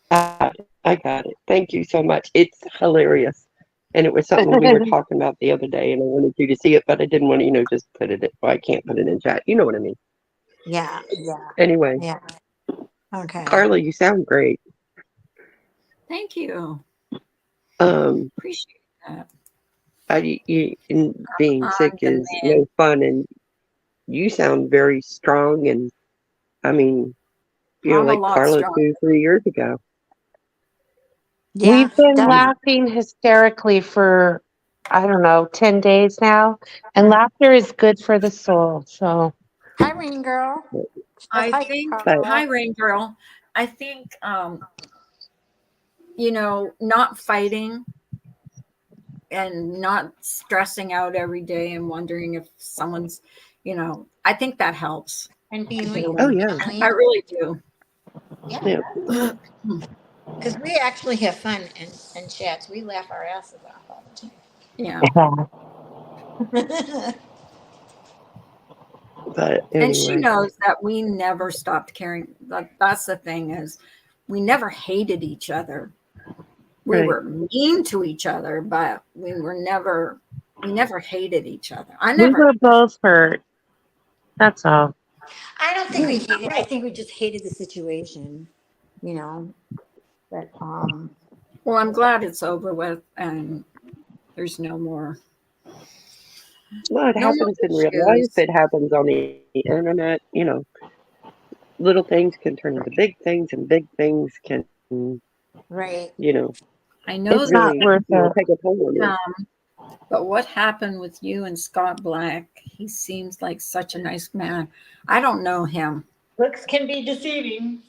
I got it. Thank you so much. It's hilarious. And it was something we were talking about the other day, and I wanted you to see it, but I didn't want to, just put it. Well, I can't put it in chat. You know what I mean? Yeah. Anyway, Yeah. Okay. Carla, you sound great. Thank you. Appreciate that. Being sick is no fun, and you sound very strong, and I mean, you're like Carla 2-3 years ago. Yeah, we've been laughing hysterically for, I don't know, 10 days now. And laughter is good for the soul. So, hi, Rain Girl. Hi, Rain Girl. I think, not fighting and not stressing out every day and wondering if someone's, I think that helps. And being yeah. I really do. Yeah. Because we actually have fun in chats. We laugh our asses off all the time. Yeah. But And she anyway, knows that we never stopped caring. That's the thing is we never hated each other. We right. were mean to each other, but we never hated each other. I We never, were both hurt. That's all. I don't think we hated. I think we just hated the situation, you know. But well, I'm glad it's over with and there's no more Well, it no more happens in real life. issues. It happens on the internet. You know, little things can turn into big things, and big things can, right. you know, I know It's that, not really, worth it. take a toll on you. but what happened with you and Scott Black? He seems like such a nice man. I don't know him. Looks can be deceiving.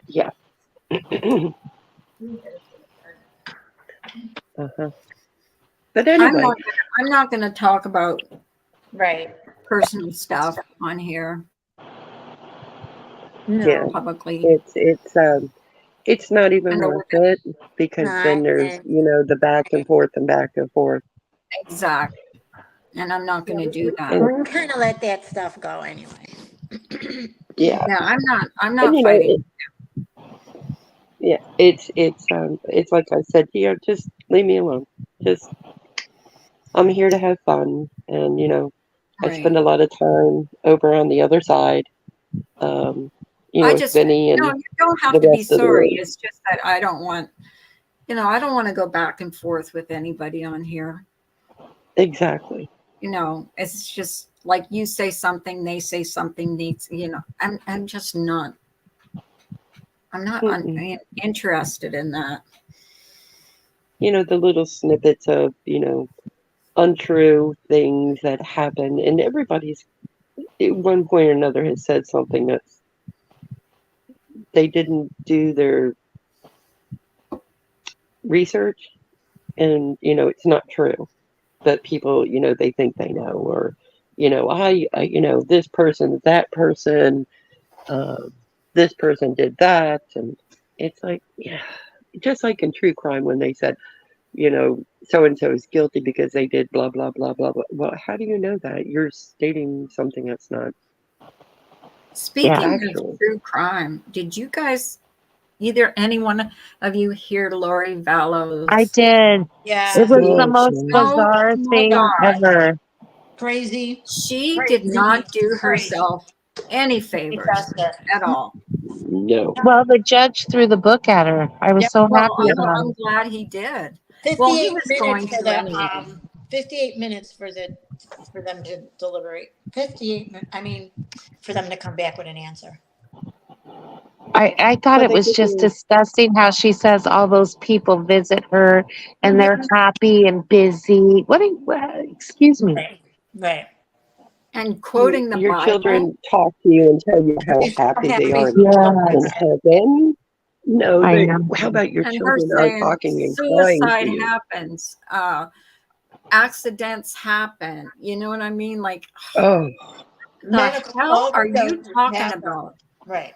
Yeah. Uh-huh. But anyway, I'm not going to talk about Right. personal stuff on here No. yeah, publicly. it's not even I know worth it because then Not, there's, and you know, the back and forth and back and forth. exactly. And I'm not going to do that. And we can kind of let that stuff go anyway. yeah, Yeah, I'm and not you know, fighting. yeah, it's like I said, you know, just leave me alone. Just I'm here to have fun, and you know, I Right. spend a lot of time over on the other side, you know, I with just, Vinny and no, you don't have the to be rest of the sorry. world. It's just that I don't want, I don't want to go back and forth with anybody on here. Exactly. It's just like you say something, they say something needs, I'm just not, I'm not Mm-mm. interested in that. You know, the little snippets of, you know, untrue things that happen, and everybody's at one point or another has said something that they didn't do their research, and you know, it's not true. But people, you know, they think they know, or you know, I you know, this person, that person, uh, this person did that, and it's like, yeah, just like in true crime when they said, you know, so and so is guilty because they did blah blah blah blah blah. Well, how do you know that? You're stating something that's not Speaking of factual. true crime, did you guys, either anyone of you hear Lori Vallows? I did. Yeah. It was the Oh, most shit. bizarre Oh my thing God. ever. Crazy. She did Crazy. not do Crazy. herself any favors at all. No. Well, the judge threw the book at her. I was Yep. so Well, happy about I'm it. glad he did. Well, he 58 was minutes going for to the anyway. 58 minutes for them to deliberate. 58 I mean, for them to come back with an answer. I thought Well, it they was did just the, disgusting how she says all those people visit her and they're happy and busy. Excuse me. Right. Right. And quoting the your Bible. children talk to you and tell you how happy they are in Yes, heaven. No, I they, know. how about your And her children are saying talking and crying to suicide you? happens, accidents happen. You know what I mean? Like, Oh, the Medical hell are you overdoses talking happen. about? Right.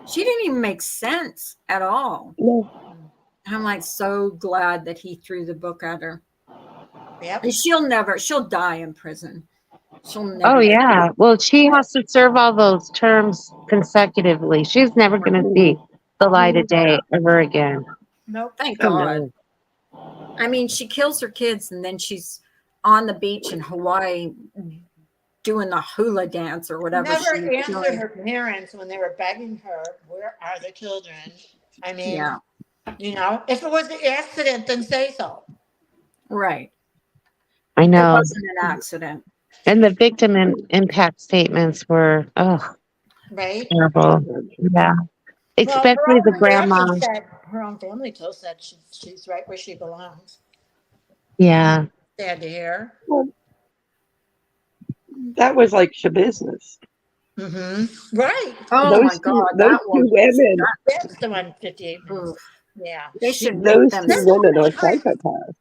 She didn't even make sense at all. no. And I'm like so glad that he threw the book at her. Yep. And she'll die in prison. She'll never. Oh, get yeah. Well, she has to serve all those terms consecutively. She's never going to see the light of day ever again. Nope. Thank Oh, God. no. I mean, she kills her kids and then she's on the beach in Hawaii doing the hula dance or whatever Never she's answered doing. her parents when they were begging her, "Where are the children?" I mean, Yeah, if it was an accident, then say so. right. I It know. wasn't an accident. And the victim impact statements were, Right. terrible. Yeah. Well, Especially the grandma. her own family still said she's right where she belongs. Yeah. Sad to hear. Well, that was like business. Mm-hmm. Right. Oh my God, Those that two was women, That's the one 58 minutes. oof. Yeah. They should make those them. two women are psychopaths.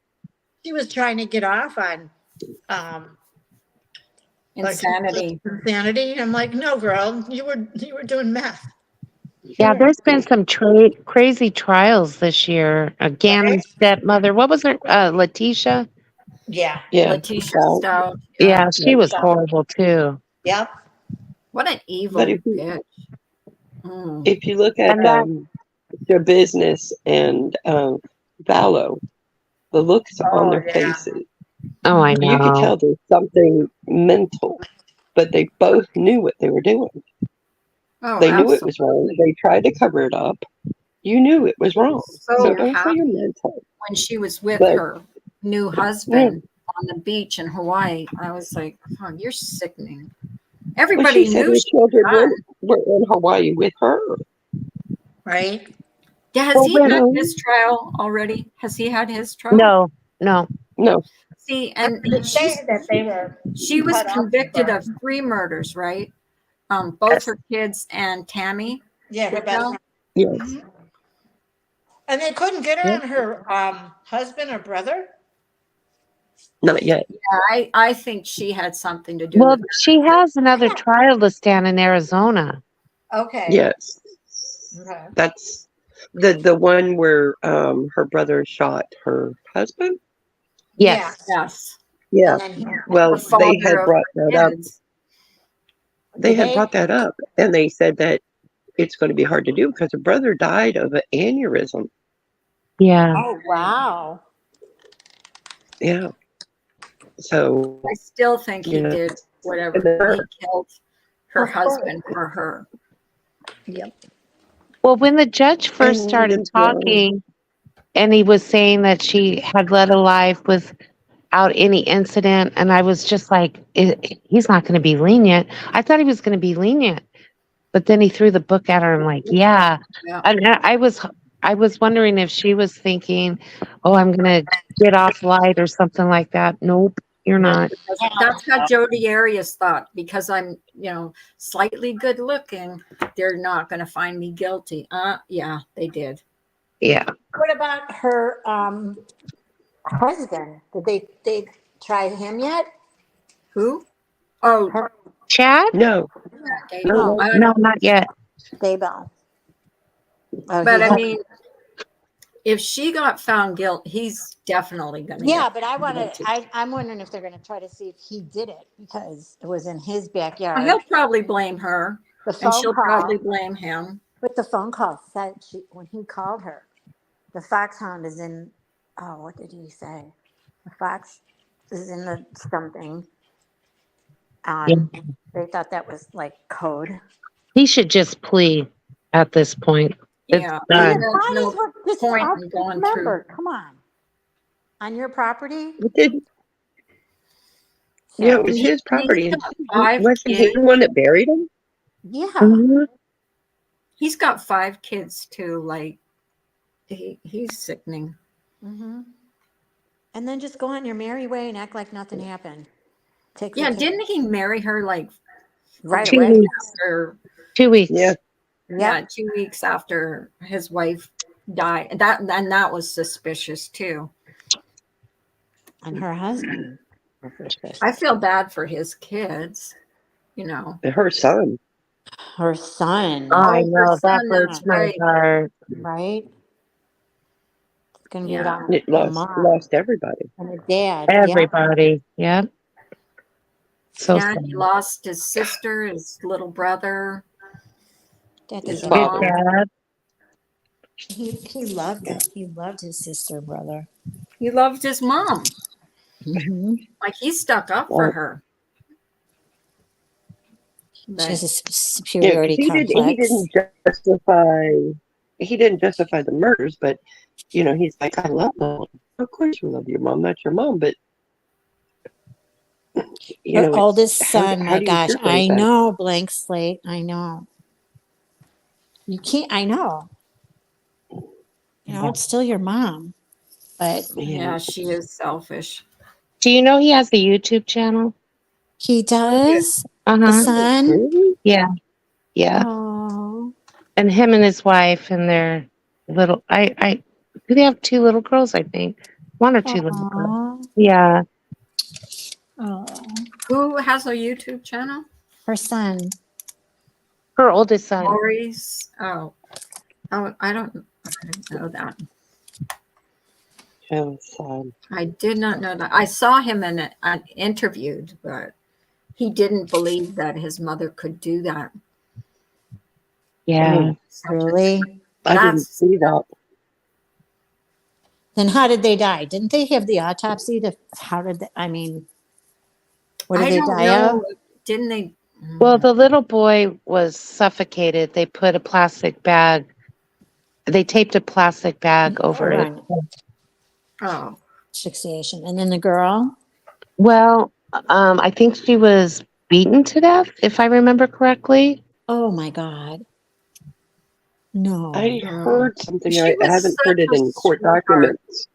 She was trying to get off on Insanity. Insanity. I'm like, no, girl, you were doing meth. Yeah, there's been some crazy trials this year. Gannon's stepmother, what was her? Letitia? Yeah. Yeah. Letitia Well, Stout. Yeah, she was Yeah. horrible too. Yep. What an but evil bitch. Mm. if you look at And that, their business and Vallow, the looks on their faces, oh, I you could know. tell there's something mental. But they both knew what they were doing. Oh, They knew it absolutely. was wrong. They tried to cover it up. You knew it was wrong. So So don't say happy you're mental. when she was with But her new yeah, husband on the beach in Hawaii. I was like, oh, you're sickening. well, Everybody she said knew her she children was done. were in Hawaii with her. Right. Yeah, has Well, he You had know, his trial already? Has he had his trial? no. no, See, I and would say that they were she was cut off convicted for- of 3 murders, right? Both Yes. her kids and Tammy. Yeah, her best friend. yes, Mhm. And they couldn't get her on her husband or brother. not yet. I think she had something to do Well, with it. she has another trial to stand in Arizona. Okay. Yes, Okay. that's the one where her brother shot her husband. Yes. Yes. Yeah. And then Well, The they father had of brought her that up. kids. They had brought that up, and they said that it's going to be hard to do because her brother died of an aneurysm. Yeah. Oh wow. Yeah. So I still think he you know, did whatever. and then He killed her Of course. husband for her. Yep. Well, when the judge first And, started yeah. talking and he was saying that she had led a life without any incident, and I was just like, he's not going to be lenient. I thought he was going to be lenient, but then he threw the book at her. I'm like, yeah. Yeah. And I was wondering if she was thinking, oh, I'm going to get off light or something like that. Nope, you're not. That's how Jodi Arias thought. Because I'm, slightly good looking, they're not going to find me guilty. Yeah, they did. Yeah. What about her husband? Did they try him yet? Who? Oh, Her Chad? No, Daybell. I don't No, know. not yet. Daybell. But I mean, if she got found guilty, he's definitely going to. yeah, but I'm wondering if they're going to try to see if he did it because it was in his backyard. He'll probably blame her, The and phone she'll call, probably blame him. but the phone call said when he called her, the foxhound is in. Oh, what did he say? The fox is in the something. They thought that was like code. He should just plea at this point. It's Yeah, done. Might no as well just point talk in to going the through. member. Come on your property. it didn't. Yeah, it was And his property. he's got 5 Wasn't he kids. the one that buried him? Yeah. Mhm. He's got 5 kids too. Like he's sickening. Mm-hmm. And then just go on your merry way and act like nothing happened. Yeah, didn't he marry her like right 2 away? weeks. after? 2 weeks. Yeah. Yeah, 2 weeks after his wife died. That was suspicious too. And her husband. I feel bad for his kids. Her son. Her son. I her know, that son, breaks that's my right. heart. Right? It's going to be Yeah. about It a lost mom everybody. and a dad. Everybody. Yep. So Yeah, sad. he lost his sister, his little brother. Yeah. That His doesn't father. Good dad. he loved it. He loved his sister, brother. He loved his mom. Mm-hmm. Like he stuck up for her. She But has a Yeah, 'cause superiority he complex. didn't justify the murders, but he's like, I love mom. Of course you love your mom. That's your mom, but Her it's- oldest how son, do my you gosh, sugarcoat I that? know, blank slate. I know. You can't, I know. It's still your mom. But yeah, she is selfish. Do you know he has a YouTube channel? he does. The Uh-huh. son. Really? Yeah. Yeah. Oh. And him and his wife and their little do they have 2 little girls, I think? 1 or 2 little girls. Aw. Yeah. Oh. Who has a YouTube channel? Her son. Her oldest son. Maurice. Oh, I didn't know that. Oh, sad. I did not know that. I saw him in interviewed, but he didn't believe that his mother could do that. Yeah. Such a- Really? I didn't That's see that. Then how did they die? Didn't they have the autopsy to, how did they, I mean, what did I they don't die know. of? Didn't they? Well, the little boy was suffocated. They put a plastic bag. They taped a plastic bag over it. Right. Oh, Asphyxiation. And then the girl? Well, I think she was beaten to death, if I remember correctly. Oh my God. No. I heard something. She I was haven't heard such it a in court sweetheart. documents.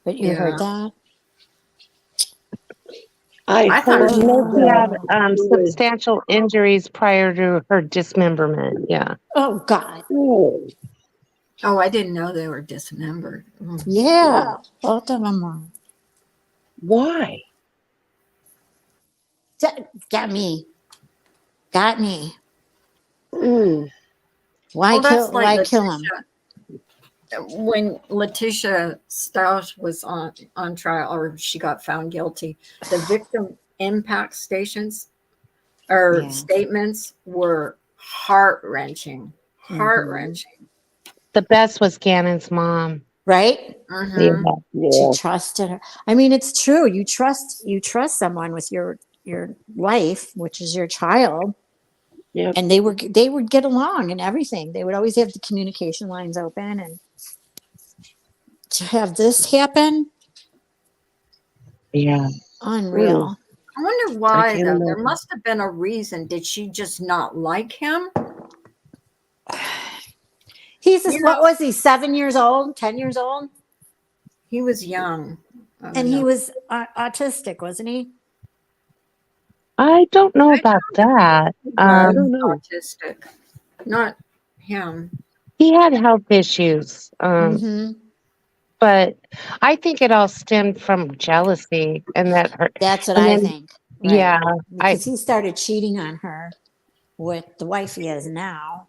But you heard Yeah. that? I thought heard she You know, she had that she was- substantial injuries prior to her dismemberment. Yeah. Oh God. Oh, Oh, I didn't know they were dismembered. Yeah. Both of them were. why? Got me. Got me. Mm. Why Well, that's kill? like Why kill him? When Letitia Stausch was on trial, or she got found guilty, the victim impact stations or Yeah. statements were heart-wrenching. Heart-wrenching. The best was Gannon's mom. Right? Mhm. Yeah. She trusted her. I mean, it's true. You trust someone with your life, which is your child. Yeah. And they would get along and everything. They would always have the communication lines open, and to have this happen, Yeah. unreal. I wonder why, can't though. There imagine. must have been a reason. Did she just not like him? He's You what was he? 7 years old, 10 years old, He was young. I and don't he know. was autistic, wasn't he? I don't know about that. I don't know. Autistic. Not him. He had health issues. Mm-hmm. But I think it all stemmed from jealousy and that her. That's what And I then- think. Right. Yeah. Because he started cheating on her with the wife he has now,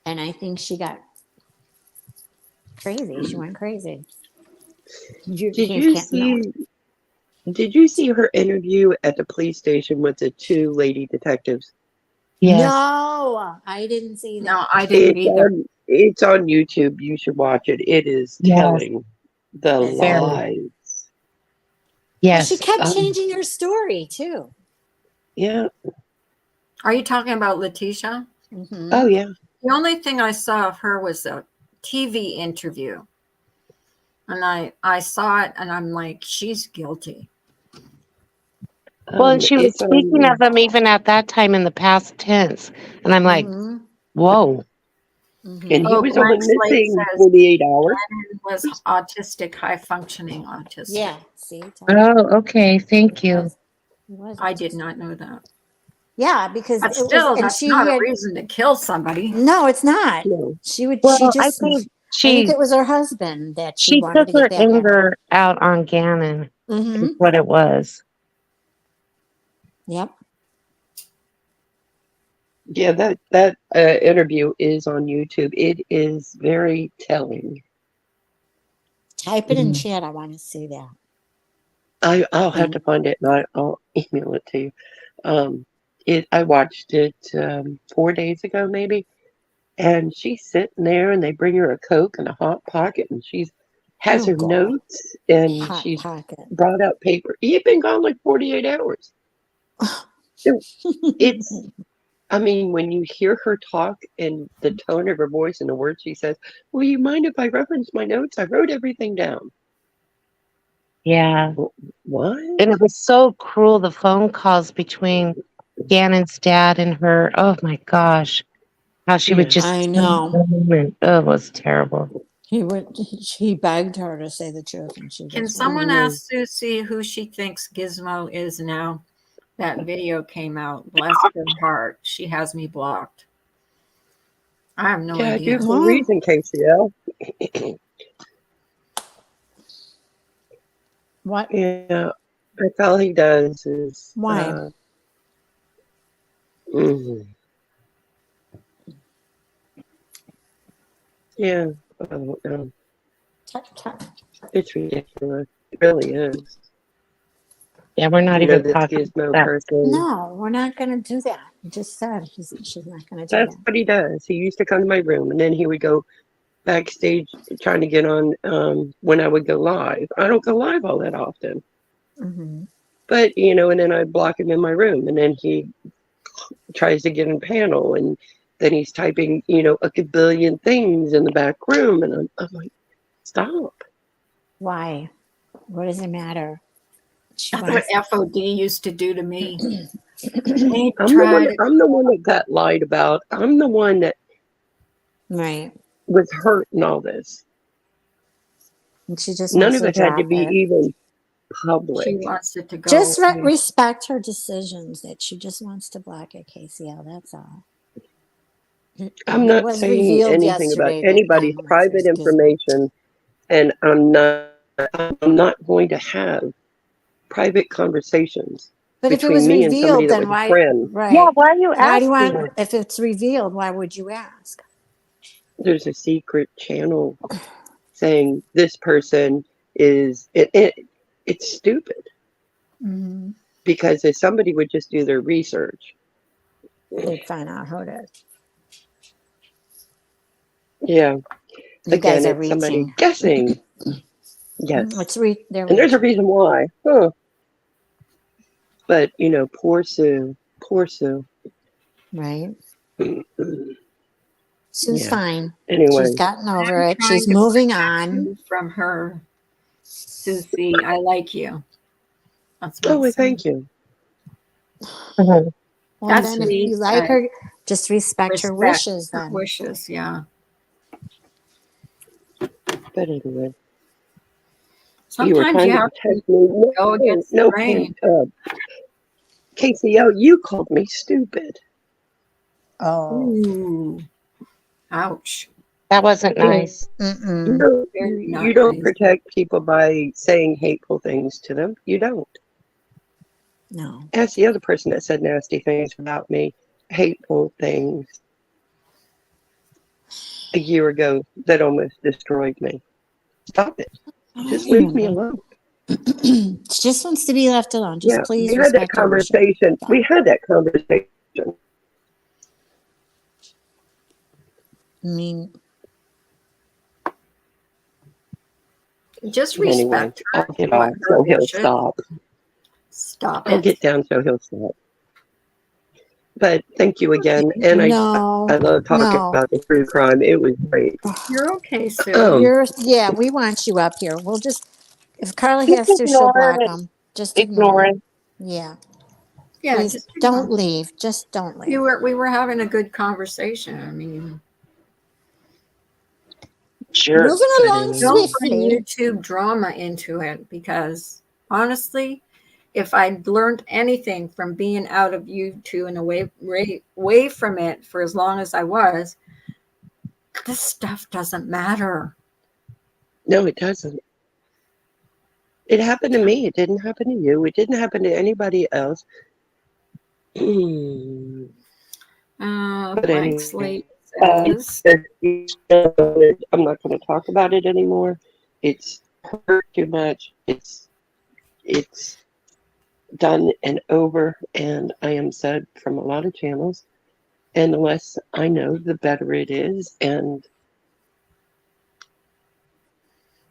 and I think she got crazy. She went crazy. Did you see her interview at the police station with the two lady detectives? Yes. No, I didn't see that. No, I didn't either. It's on YouTube. You should watch it. It is Yes. telling the Very. lies. Yes. She kept Um, changing her story too. Yeah. Are you talking about Letitia? Mhm. Oh, yeah. The only thing I saw of her was a TV interview. And I saw it and I'm like, she's guilty. Well, and she was It's on- speaking of them even at that time in the past tense. And I'm like, Mhm. whoa. Mhm. And he Oh, was Blank only Slate missing says- 48 hours. Lennon was autistic, high functioning autistic. Yeah. See. Oh, okay. Thank He you. was- he was I did autistic. not know that. Yeah, because But it was, still, and that's she not had. a reason to kill somebody. No, it's not. No. She would. Well, she just. I think I think she it was her husband that she she wanted took to her get back at. anger out on Gannon. Mm-hmm. Is what it was. Yep. Yeah, that interview is on YouTube. It is very telling. Type it in Mhm. chat. I want to see that. I'll have to find it and I'll email it to you. I watched it 4 days ago maybe, and she's sitting there and they bring her a Coke and a Hot Pocket and she's has Oh, her God. notes and Hot she's pocket. brought out paper. He had been gone like 48 hours. It's I mean, when you hear her talk and the tone of her voice and the words she says, will you mind if I reference my notes? I wrote everything down. Yeah. What? And it was so cruel, the phone calls between Gannon's dad and her. Oh my gosh. How she would Yeah. just. I know. Oh, it was terrible. He begged her to say the truth, and she Can just someone Mhm. ask Susie who she thinks Gizmo is now? That video came out. Bless her heart. She has me blocked. I have no Yeah, idea. give What? a reason, KCL. what? Yeah, that's all he does is. Why? Mhm. Yeah. I don't know. Tut, tut. It's ridiculous. It really is. Yeah, we're not You know, even this talking gizmo about person. No, we're not going to do that. He just said she's not going to do That's that. what he does. He used to come to my room and then he would go backstage trying to get on when I would go live. I don't go live all that often. Hmm. But, you know, and then I block him in my room and then he tries to get in panel and then he's typing, you know, a billion things in the back room. And I'm like, stop. Why? What does it matter? She That's what wants. FOD used to do to me. They I'm tried to, the one that got lied about. I'm the one that Right. was hurt in all this. And she just None wants of to it had to drop be it. even she public. wants it to go. Just away. respect her decisions that she just wants to block it, KCL. That's all. I'm It not was saying revealed anything about yesterday that anybody's Pamela's private was Gizmo. information, and I'm not going to have private conversations But if it between was me and somebody revealed, that then was a why? friend. yeah, Right. why are you Why do you asking? want? If it's revealed, why would you ask? There's a secret channel saying this person is it's stupid Mm-hmm. because if somebody would just do their research, They'd find out who it is. yeah, You again, guys are it's somebody reaching. guessing. Yes, They're and there's a reaching. reason why. Huh. But you know, poor Sue, poor Sue. Right. Yeah. Sue's fine. Anyway, She's gotten over I'm it. trying She's to moving protect on. you from her, Susie. I like you. That's what oh, well, it's saying. thank you. Mhm. Well, That's then if sweet. you like her, just respect her Respect wishes her then. wishes. Yeah. But anyway, you were Sometimes trying you to have to protect me. go No, against the no, grain. KCO, you called me stupid. Oh. Ooh. Ouch. That wasn't Yeah. nice. Mm-mm. Very You not don't nice. protect people by saying hateful things to them. You don't. No. Ask the other person that said nasty things about me, hateful things a year ago that almost destroyed me. Stop it. Just leave me alone. She just wants to be left alone. Just Yeah, please we had that respect her wishes. conversation. We had that conversation. I mean, Just Anyway, respect her. I'll get What off her so he'll wishes. stop. Stop I'll it. get down so he'll stop. But thank you again. And I no, love talking no. about the true crime. It was great. You're okay, Sue. Yeah, we want you up here. We'll just, if Carly Just has to, she'll ignore block it. them. Just ignore Ignore them. it. Yeah. Yeah, Please just don't leave. Just don't leave. we were having a good conversation. I mean, Sure. Moving But along anyway, don't bring swiftly. YouTube drama into it because honestly, if I'd learned anything from being out of YouTube and away from it for as long as I was, this stuff doesn't matter. no, it doesn't. It happened to me. It didn't happen to you. It didn't happen to anybody else. But Blank anyway, slate I'm says, not going to talk about it anymore. It's hurt too much. It's done and over, and I am said from a lot of channels. And the less I know, the better it is. And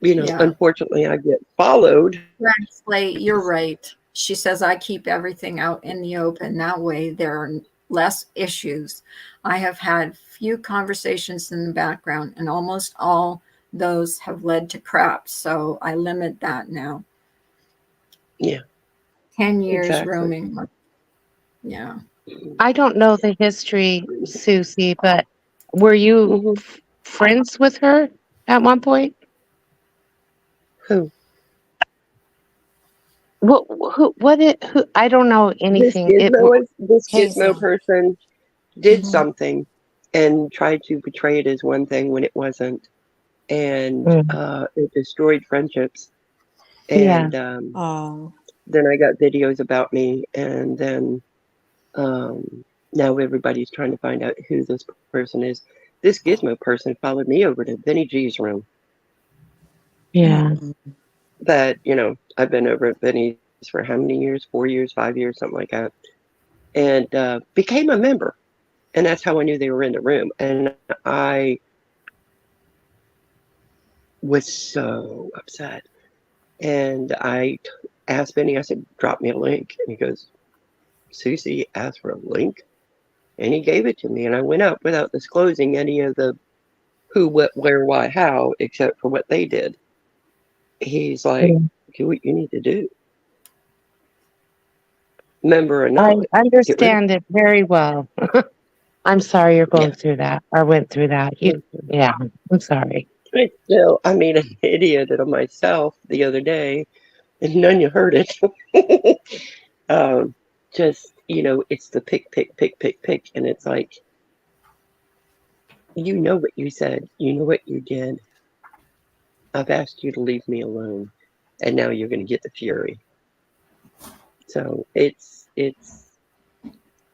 you know, yeah, unfortunately, I get followed. Blank slate, you're right. She says, I keep everything out in the open. That way there are less issues. I have had few conversations in the background, and almost all those have led to crap. So I limit that now. Yeah, 10 years exactly. roaming. Yeah. I don't know the history, Susie, but were you Mhm. friends with her at one point? Who? Who, I don't know This anything. this Hazel. gizmo person did Mhm. something and tried to portray it as one thing when it wasn't, and it destroyed friendships. Yeah. And Oh. then I got videos about me, and then now everybody's trying to find out who this person is. this Gizmo person followed me over to Benny G's room. Yeah. That, I've been over at Benny's for how many years? 4 years, 5 years, something like that. And became a member. And that's how I knew they were in the room. And I was so upset. And I asked Benny, I said, drop me a link. And he goes, Susie asked for a link? And he gave it to me. And I went up without disclosing any of the who, what, where, why, how, except for what they did. He's like, do what you need to do. Member or not. I understand it very well. I'm sorry you're going through that. I went through that. Yeah, I'm sorry. I still, I mean, an idiot of myself the other day, and none you heard it. Just, it's the pick. And it's like, you know what you said. You know what you did. I've asked you to leave me alone. And now you're going to get the fury. So it's,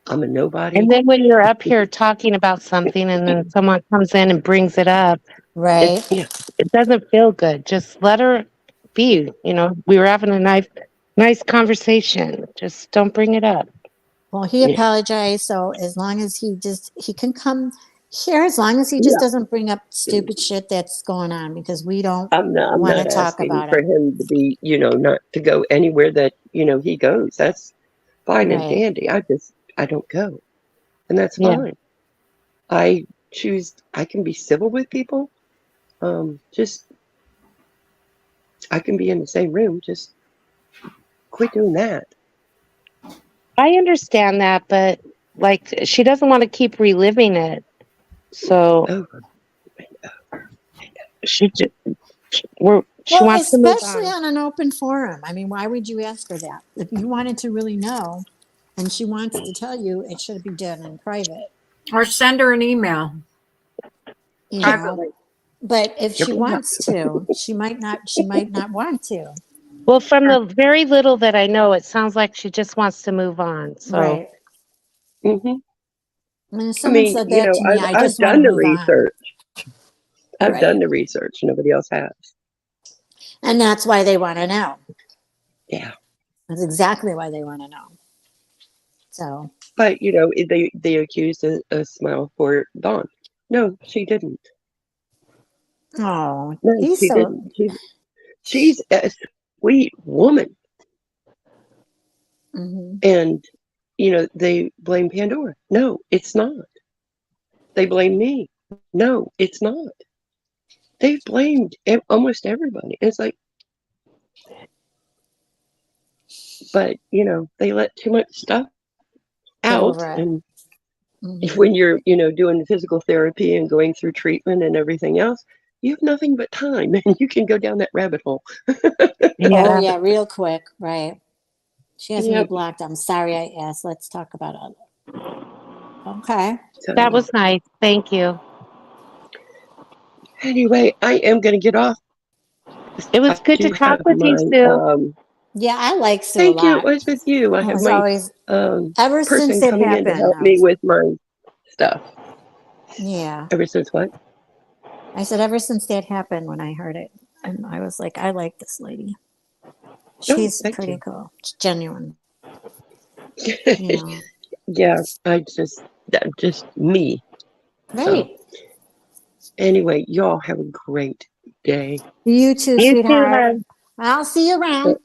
I'm a nobody. And then when you're up here talking about something and then someone comes in and brings it up, Right. it doesn't feel good. Just let her be. We were having a nice conversation. Just don't bring it up. Well, he apologized. So as long as he can come here, as long as he just doesn't bring up stupid shit that's going on, because we don't I'm not want to talk asking about for it. him to be, not to go anywhere that, he goes. That's fine and Right. dandy. I don't go. And that's fine. I choose, I can be civil with people. Just, I can be in the same room. Just quit doing that. I understand that, but she doesn't want to keep reliving it. So Over. she wants to move especially on. on an open forum. I mean, why would you ask her that? If you wanted to really know and she wants to tell you, it should be done in private. Or send her an email. You know? Privately. But if she wants to, she might not want to. Well, from the very little that I know, it sounds like she just wants to move on. So Right. Mm-hmm. When someone said that to me, I I've just want done to the move on. research. I've Right. done the research. Nobody else has. And that's why they want to know. Yeah. That's exactly why they want to know. So. But, they accused a smile for Dawn. No, she didn't. Oh, No, he's she so. didn't. She's a sweet woman. Mm-hmm. And, they blame Pandora. No, it's not. They blame me. No, it's not. They've blamed almost everybody. It's like, but, they let too much stuff out. over it. And Mm-hmm. when you're, doing physical therapy and going through treatment and everything else, you have nothing but time and you can go down that rabbit hole. Oh, yeah, real quick. Right. She has me Yep. blocked. I'm sorry I asked. Let's talk about it. Okay. So, that was nice. Thank you. anyway, I am going to get off. It was good to talk with you, Sue. Yeah, I like Sue Thank a you. lot. It was with you. I have It's my always ever since person it coming in to happened. help me with my stuff. Yeah. Ever since what? I said ever since that happened when I heard it. And I was like, I like this lady. She's thank pretty you. cool. She's genuine. You know. Yeah, that's just me. Right. So, anyway, y'all have a great day. You too, You too, sweetheart. hon. I'll see you around.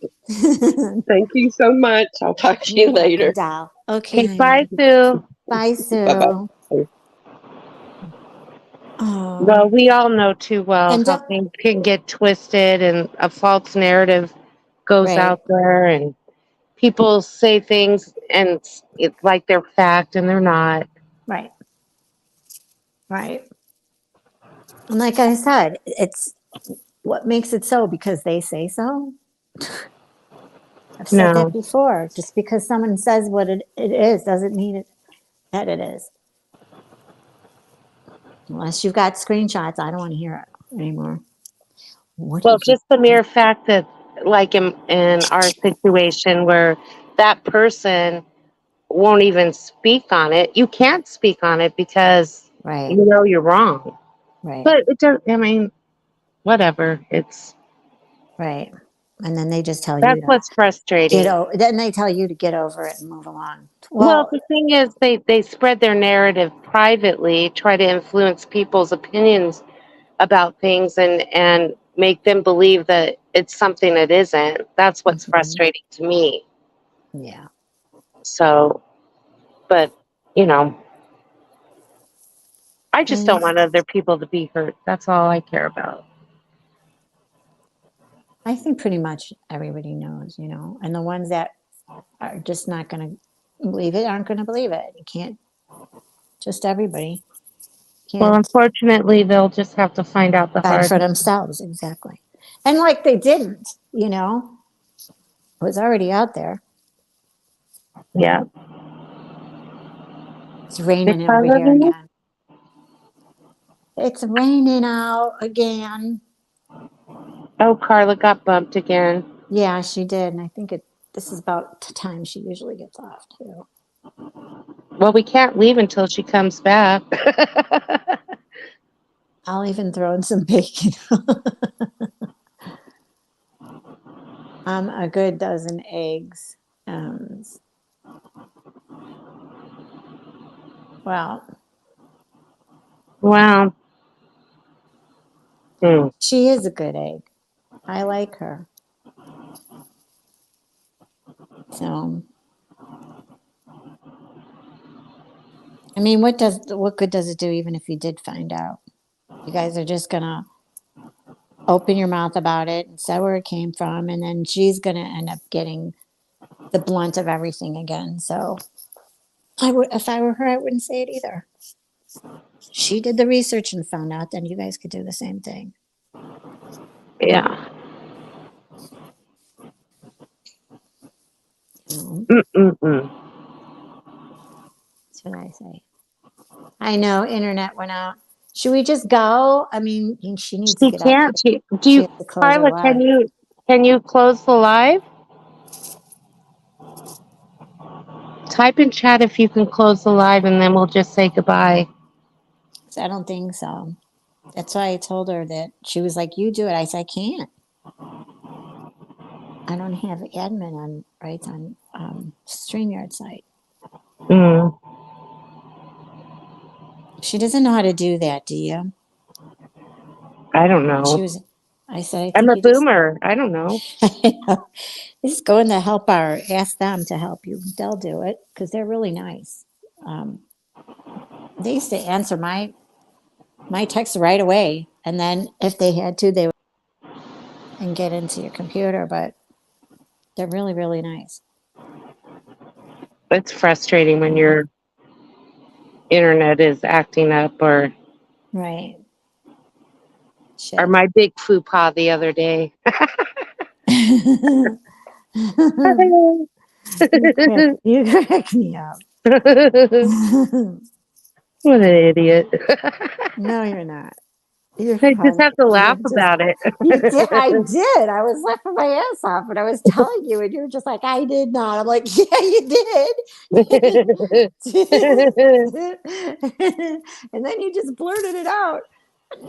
Thank you so much. I'll talk to you You're welcome, later. doll. Okay. Okay, bye, Sue. Bye, Sue. Bye-bye. Oh. Well, we all know too well And how don't- things can get twisted and a false narrative goes Right. out there and people say things and it's like they're fact and they're not. Right. Right. And like I said, it's what makes it so because they say so. I've said No. that before. Just because someone says what it is doesn't mean that it is. Unless you've got screenshots, I don't want to hear it anymore. What Well, did you just the mere fact that, like in our situation where that person won't even speak on it, you can't speak on it because Right. You know you're wrong. Right. But it does, I mean, whatever. Right. And then they just tell you That's to what's frustrating. then they tell you to get over it and move along. Well, Well, the thing is, they spread their narrative privately, try to influence people's opinions about things and make them believe that it's something it isn't. That's what's mhm, frustrating to me. yeah. So, but, you know, I just And don't want other people to be hurt. That's all I care about. I think pretty much everybody knows, and the ones that are just not going to believe it aren't going to believe it. You can't, just everybody Well, can't unfortunately, they'll just have to find out the find hard. for themselves. Exactly. And like they didn't, it was already out there. Yeah. It's Did raining over Carla here leave? again. It's raining out again. Oh, Carla got bumped again. Yeah, she did. And I think this is about the time she usually gets off too. Well, we can't leave until she comes back. I'll even throw in some bacon. A good dozen eggs. Well, Wow. Hmm. she is a good egg. I like her. So, I mean, what good does it do even if you did find out? You guys are just gonna open your mouth about it and say where it came from, and then she's gonna end up getting the blunt of everything again. So, if I were her, I wouldn't say it either. She did the research and found out, then you guys could do the same thing. Yeah. You know? Mm-mm-mm. That's what I say. I know internet went out. Should we just go? I mean, she needs to She get up. can't. Do She you, has to close her Carla? live. Can you close the live? Type in chat if you can close the live, and then we'll just say goodbye. So I don't think so. That's why I told her that. She was like, "You do it." I said, "I can't. I don't have admin on rights on StreamYard site." Mm, She doesn't know how to do that, do you? I don't She know. was. I said, "I I'm think a you just." boomer. I don't know. Just go in the help bar. Ask them to help you. They'll do it because they're really nice. Um, they used to answer my text right away, and then if they had to, they would and get into your computer. But they're really, really nice. It's frustrating when your internet is acting up, or Right. Shit. my big faux pas the other day. You crack me up. What an idiot. No, you're not. You're I just fine. have to You're laugh just, about it. you did. I did. I was laughing my ass off, and I was telling you, and you were just like, "I did not." I'm like, "Yeah, you did." And then you just blurted it out.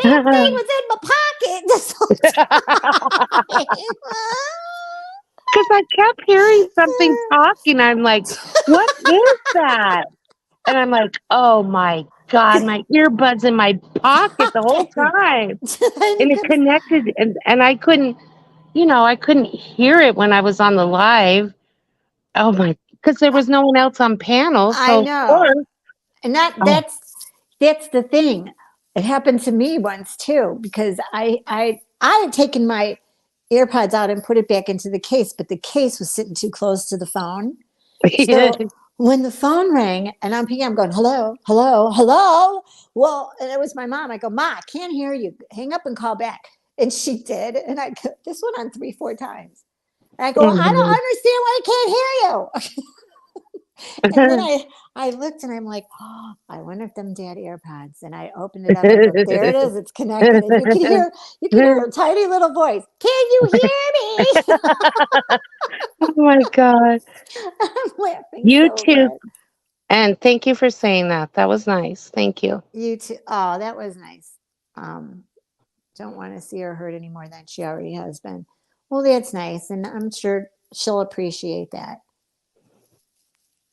That thing was in my pocket this whole time. Because I kept hearing something talking. I'm like, what is that? And I'm like, oh my God, my earbuds in my pocket the whole time. And it connected, and I couldn't, I couldn't hear it when I was on the live. Oh my, because there was no one else on panel. I So, of know. course, And oh, that's the thing. It happened to me once too, because I had taken my AirPods out and put it back into the case, but the case was sitting too close to the phone. So when the phone rang and I'm picking, I'm going, "Hello, hello, hello." Well, and it was my mom. I go, "Ma, I can't hear you. Hang up and call back." And she did. And this went on 3-4 times. And I go, "I don't understand why I can't hear you." And then I looked and I'm like, "Oh, I wonder if them dad AirPods." And I opened it up and go, there it is. It's connected. And you can hear a tiny little voice. "Can you hear me?" oh my God. I'm laughing so YouTube good. And thank you for saying that. That was nice. Thank you. You too. Oh, that was nice. Don't want to see her hurt any more than she already has been. Well, that's nice, and I'm sure she'll appreciate that.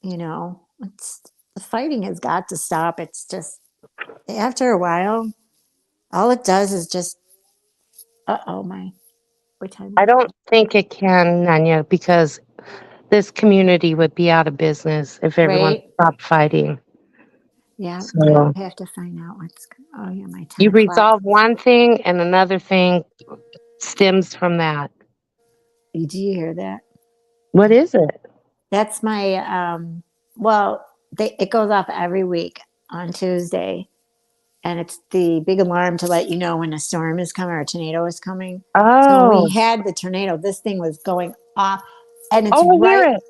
You know, the fighting has got to stop. It's just after a while, all it does is just. What time? I don't think it can, Nanya, because this community would be out of business if everyone Right. stopped fighting. Yeah, So I have to find out what's. Oh yeah, my 10 you o'clock. resolve one thing and another thing stems from that. Do you hear that? What is it? That's my well, it goes off every week on Tuesday, and it's the big alarm to let you know when a storm is coming or a tornado is coming. So when Oh, we had the tornado, this thing was going off, and it's I hear right. it.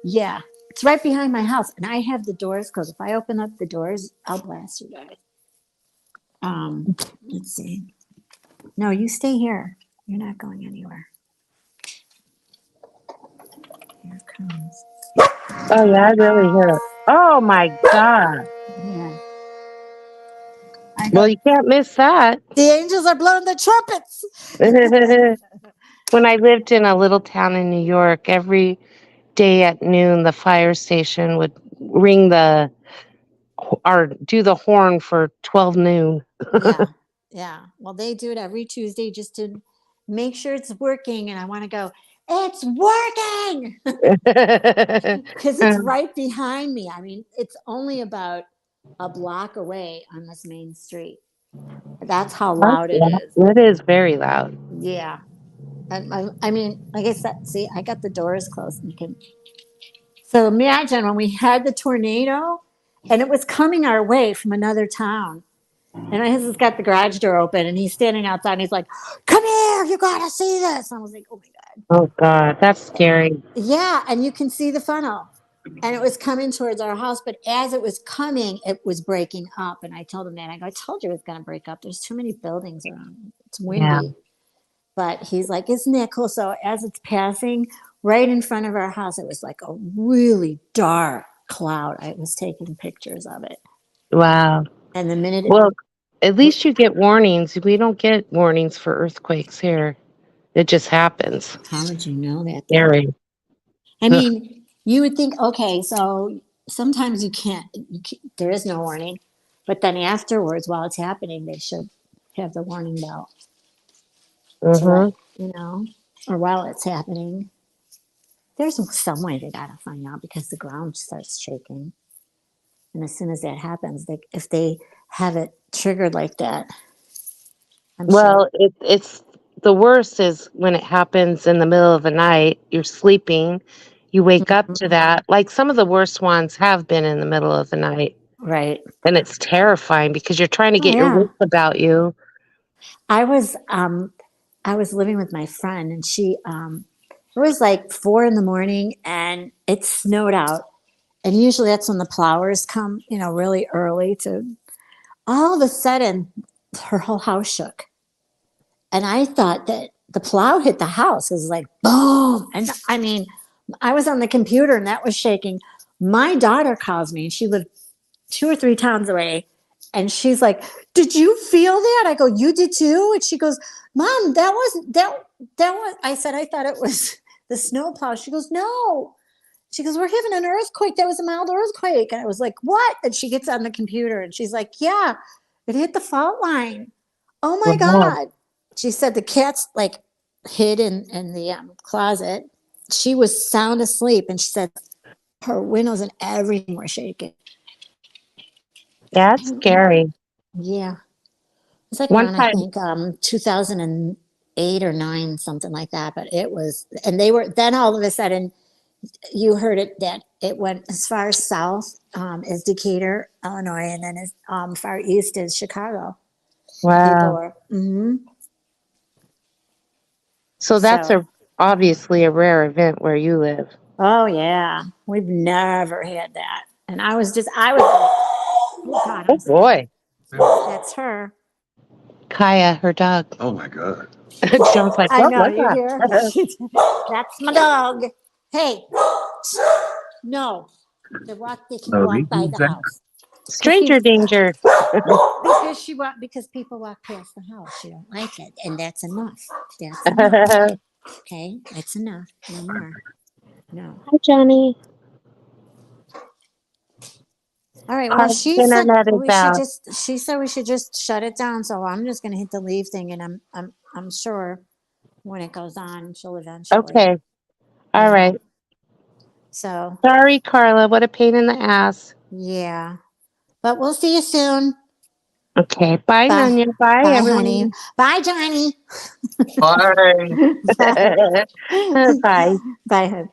Yeah, it's right behind my house, and I have the doors closed. If I open up the doors, I'll blast you guys. Let's see. No, you stay here. You're not going anywhere. Here it comes. Oh, yeah, I really hear it. Oh, my God. Yeah. I Well, know. you can't miss that. The angels are blowing the trumpets. When I lived in a little town in New York, every day at noon, the fire station would ring or do the horn for 12 noon. Yeah. Yeah. Well, they do it every Tuesday just to make sure it's working. And I want to go, it's working because it's right behind me. I mean, it's only about a block away on this main street. That's how loud it is. It is very loud. Yeah. And I mean, like I said, see, I got the doors closed. You can. So imagine when we had the tornado and it was coming our way from another town. And my husband's got the garage door open and he's standing outside and he's like, come here, you got to see this. And I was like, oh my God. Oh, God, that's scary. Yeah. And you can see the funnel. And it was coming towards our house. But as it was coming, it was breaking up. And I told him that. I go, I told you it was going to break up. There's too many buildings around. It's windy. Yeah. But he's like, isn't that cool? So as it's passing right in front of our house, it was like a really dark cloud. I was taking pictures of it. Wow. And the minute Well, at least you get warnings. We don't get warnings for earthquakes here. It just happens. how did you know that? Scary. I mean, you would think, okay, so sometimes you can't, there is no warning. But then afterwards, while it's happening, they should have the warning bell. Mhm. You know, or while it's happening. There's some way they got to find out because the ground starts shaking. And as soon as that happens, if they have it triggered like that. Well, it's the worst is when it happens in the middle of the night. You're sleeping, you wake up to that. Like some of the worst ones have been in the middle of the night. Right. And it's terrifying because you're trying to get your wits about you. I was living with my friend and she it was like 4 a.m. and it snowed out. And usually that's when the plowers come, really early all of a sudden her whole house shook. And I thought that the plow hit the house. It was like boom. And I mean, I was on the computer and that was shaking. My daughter calls me and she lived 2 or 3 towns away. And she's like, did you feel that? I go, you did too? And she goes, Mom, that was, I said, I thought it was the snowplow. She goes, no. She goes, we're having an earthquake. That was a mild earthquake. And I was like, what? And she gets on the computer and she's like, yeah, it hit the fault line. Oh my God. She said the cat's like hid in the closet. She was sound asleep and she said her windows and everything were shaking. That's scary. Yeah. It's like One around, time- I think, 2008 or 9, something like that. But it was, and they were, then all of a sudden, you heard it that it went as far south as Decatur, Illinois, and then as far east as Chicago. People Wow. were, So that's obviously a rare event where you live. oh yeah, we've never had that. And I was, oh God, Oh boy. that's her. Kaya, her dog. Oh my God. John's like, I what know, was you that? hear? That's my dog. Hey, no. They can Sorry, walk by who's the that? house. Stranger danger. Because people walk past the house. She don't like it. And that's enough. That's enough. Hi, Okay. That's enough. No more. No. Johnny. All right. Well, Our she said internet is we should out. she said we should just shut it down. So I'm just gonna hit the leave thing, and I'm sure when it goes on, she'll eventually. Okay. All Yeah. right. So Sorry, Carla. What a pain in the ass. yeah. But we'll see you soon. Okay. Bye, Bye. Nunya. Bye, Bye, everyone. honey. Bye, Johnny. Bye. Bye. Bye. Bye, honey.